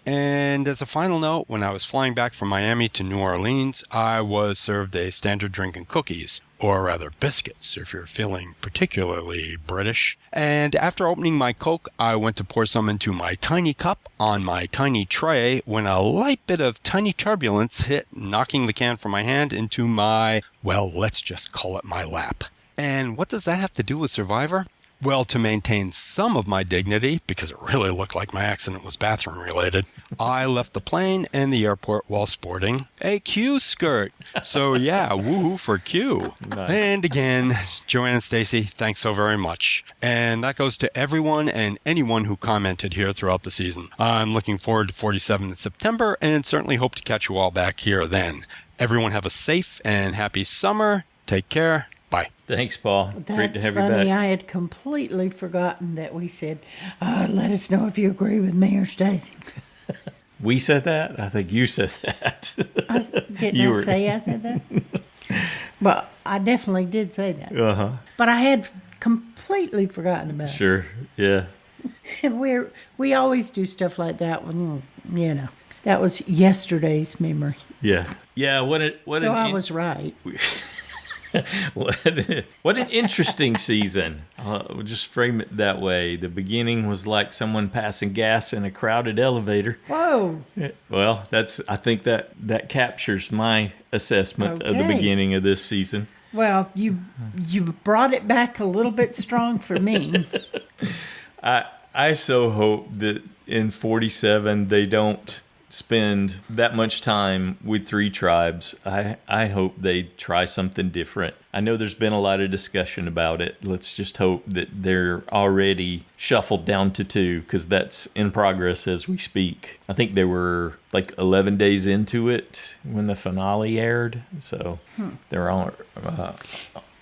And as a final note, when I was flying back from Miami to New Orleans, I was served a standard drink and cookies, or rather biscuits, if you're feeling particularly British. And after opening my Coke, I went to pour some into my tiny cup on my tiny tray when a light bit of tiny turbulence hit, knocking the can from my hand into my, well, let's just call it my lap. And what does that have to do with Survivor? Well, to maintain some of my dignity, because it really looked like my accident was bathroom related, I left the plane and the airport while sporting a Q skirt. So yeah, woohoo for Q. Nice. And again, Joanne and Stacy, thanks so very much. And that goes to everyone and anyone who commented here throughout the season. I'm looking forward to 47 in September and certainly hope to catch you all back here then. Everyone have a safe and happy summer. Take care. Bye. Thanks, Paul. Great to have you back. That's funny. I had completely forgotten that we said, let us know if you agree with me or Stacy. We said that? I think you said that. I said that? Well, I definitely did say that. Uh-huh. But I had completely forgotten about it. Sure, yeah. We always do stuff like that when, that was yesterday's memory. Yeah. Yeah, I was right. What an interesting season. We'll just frame it that way. The beginning was like someone passing gas in a crowded elevator. Whoa. Well, I think that captures my assessment of the beginning of this season. Well, you brought it back a little bit strong for me. I so hope that in 47 they don't spend that much time with 3 tribes. I hope they try something different. I know there's been a lot of discussion about it. Let's just hope that they're already shuffled down to 2 because that's in progress as we speak. I think they were like 11 days into it when the finale aired, so they're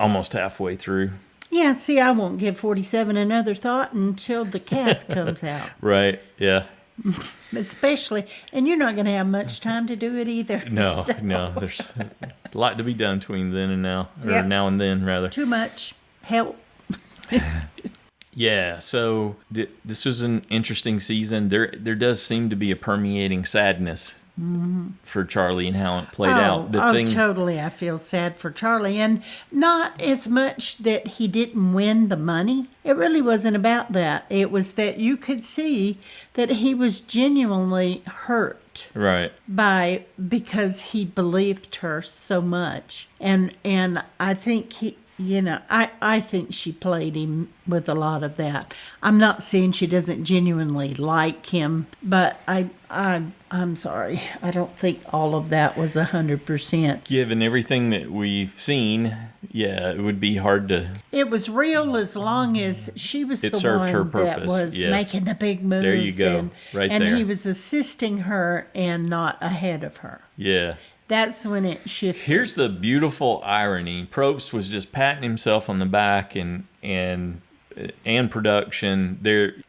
almost halfway through. Yeah, see, I won't give 47 another thought until the cast comes out. Right, yeah. Especially, and you're not going to have much time to do it either. No, there's a lot to be done between then and now, or now and then, rather. Too much help. Yeah, so this was an interesting season. There does seem to be a permeating sadness for Charlie and how it played out. Totally. I feel sad for Charlie. And not as much that he didn't win the money. It really wasn't about that. It was that you could see that he was genuinely hurt. Right. Because he believed her so much. And I think I think she played him with a lot of that. I'm not saying she doesn't genuinely like him, but I'm sorry. I don't think all of that was 100%. Given everything that we've seen, yeah, it would be hard to... It was real as long as she was the one that was making the big moves. There you go, and he was assisting her and not ahead of her. Yeah. That's when it shifted. Here's the beautiful irony. Probst was just patting himself on the back and production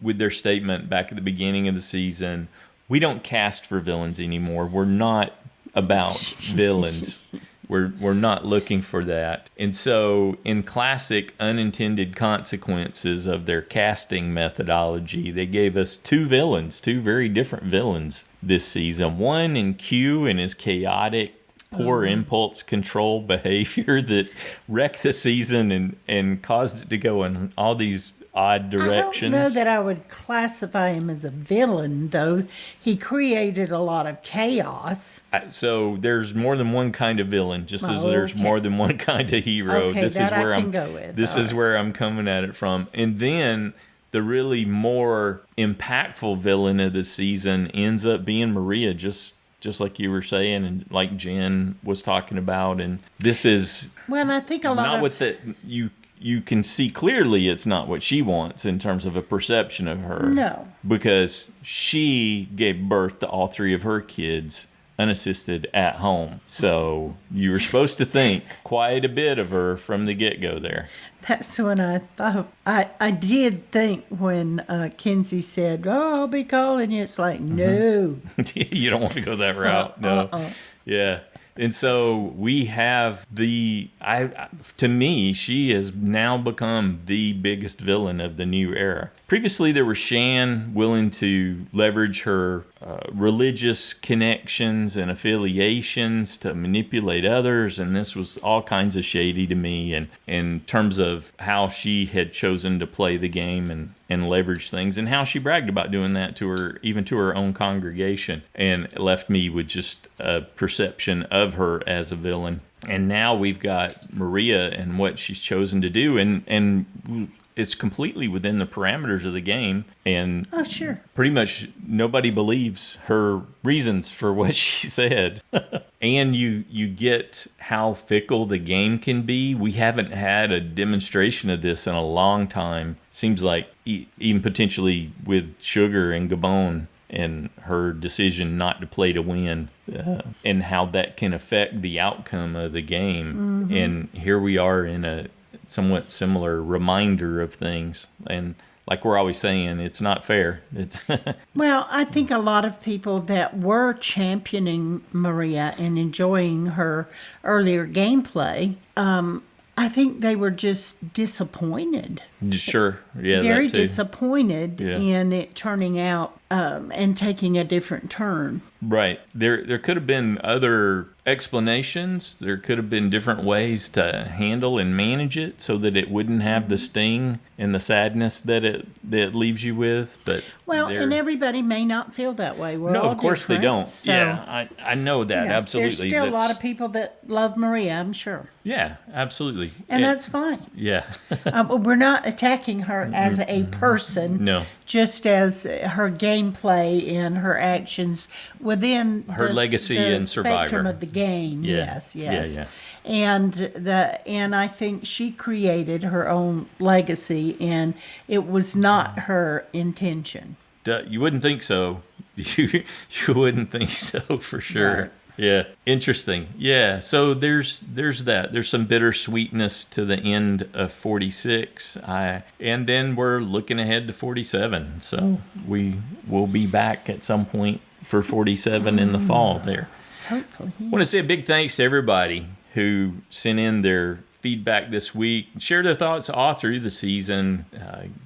with their statement back at the beginning of the season. We don't cast for villains anymore. We're not about villains. We're not looking for that. And so in classic unintended consequences of their casting methodology, they gave us 2 villains, 2 very different villains this season. One in Q and his chaotic, poor impulse control behavior that wrecked the season and caused it to go in all these odd directions. I don't know that I would classify him as a villain, though. He created a lot of chaos. So there's more than one kind of villain, just as there's more than one kind of hero. Okay, this that is where I can go with. This is where I'm coming at it from. And then the really more impactful villain of the season ends up being Maria, just just like you were saying, and like Jen was talking about. And this is Well, I think a lot not of what you can see clearly. It's not what she wants in terms of a perception of her. No. Because she gave birth to all 3 of her kids unassisted at home. So you were supposed to think quite a bit of her from the get-go there. That's when I thought, I did think when Kenzie said, "Oh, I'll be calling you." It's like, no. You don't want to go that route. No. Yeah. And so we have to me, she has now become the biggest villain of the new era. Previously, there was Shan willing to leverage her religious connections and affiliations to manipulate others, and this was all kinds of shady to me. And in terms of how she had chosen to play the game and leverage things, and how she bragged about doing that to her, even to her own congregation, and left me with just a perception of her as a villain. And now we've got Maria and what she's chosen to do, and it's completely within the parameters of the game. And oh, sure, pretty much nobody believes her reasons for what she said. And you get how fickle the game can be. We haven't had a demonstration of this in a long time. Seems like even potentially with Sugar and Gabon and her decision not to play to win, and how that can affect the outcome of the game. Mm-hmm. And here we are in a somewhat similar reminder of things. And like we're always saying, it's not fair. It's Well, I think a lot of people that were championing Maria and enjoying her earlier gameplay, I think they were just disappointed. Sure, yeah, very that too. Disappointed in it turning out and taking a different turn. Right. There could have been other explanations. There could have been different ways to handle and manage it so that it wouldn't have the sting and the sadness that it leaves you with. But and everybody may not feel that way. We're no, all of course different, they don't. so, yeah, I know that, absolutely. There's still a lot of people that love Maria, I'm sure. Yeah, absolutely. And that's fine. Yeah. We're not attacking her as a person. No. Just as her gameplay and her actions within her legacy the and Survivor spectrum of the game. Yeah. Yes. Yeah. And I think she created her own legacy, and it was not her intention. You wouldn't think so. You wouldn't think so for sure. Right. Yeah, interesting. Yeah, so there's that. There's some bittersweetness to the end of 46. And then we're looking ahead to 47. So we will be back at some point for 47 in the fall there. Hopefully. I want to say a big thanks to everybody who sent in their feedback this week, shared their thoughts all through the season,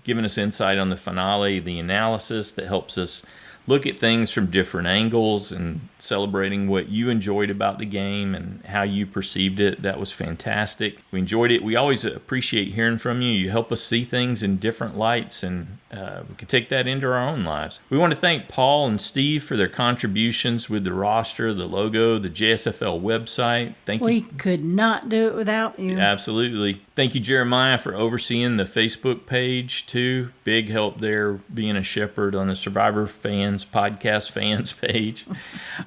giving us insight on the finale, the analysis that helps us look at things from different angles and celebrating what you enjoyed about the game and how you perceived it. That was fantastic. We enjoyed it. We always appreciate hearing from you. You help us see things in different lights, and we can take that into our own lives. We want to thank Paul and Steve for their contributions with the roster, the logo, the JSFL website. Thank you. We could not do it without you. Absolutely. Thank you, Jeremiah, for overseeing the Facebook page, too. Big help there, being a shepherd on the Survivor Fans, Podcast Fans page.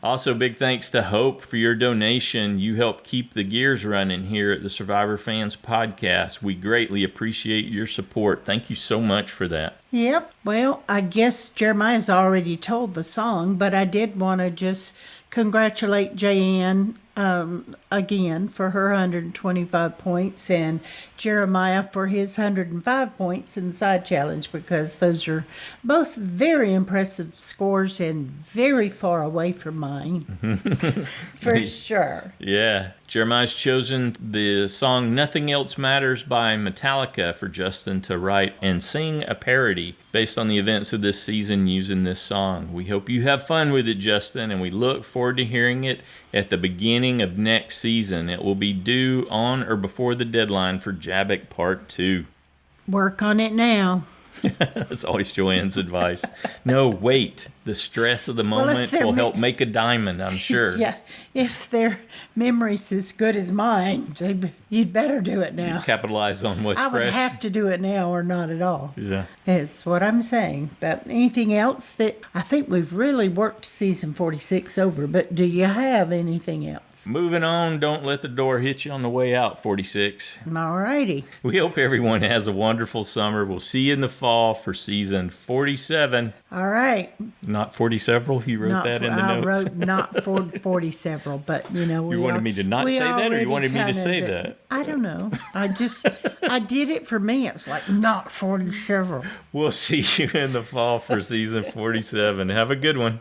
Also, big thanks to Hope for your donation. You help keep the gears running here at the Survivor Fans Podcast. We greatly appreciate your support. Thank you so much for that. Yep. Well, I guess Jeremiah's already told the song, but I did want to just congratulate Jae Ann again for her 125 points, and Jeremiah for his 105 points in the side challenge, because those are both very impressive scores and very far away from mine. For sure. Yeah. Jeremiah's chosen the song Nothing Else Matters by Metallica for Justin to write and sing a parody based on the events of this season using this song. We hope you have fun with it, Justin, and we look forward to hearing it at the beginning of next season. It will be due on or before the deadline for Jabek Part 2. Work on it now. That's always Joanne's advice. No, wait. The stress of the Well, if moment they're will help make a diamond, I'm sure. Yeah, if their memory's as good as mine, you'd better do it now. Capitalize on what's I would fresh. have to do it now or not at all. Yeah. That's what I'm saying. But anything else that I think we've really worked season 46 over, but do you have anything else? Moving on, don't let the door hit you on the way out, 46. All righty. We hope everyone has a wonderful summer. We'll see you in the fall for season 47. All right. Not 40 several? You wrote that in the I notes? wrote not 40 several, but you know. You wanted me to not say that, or you wanted me to say that? I don't know. I did it for me. It's like not 40 several. We'll see you in the fall for season 47. Have a good one.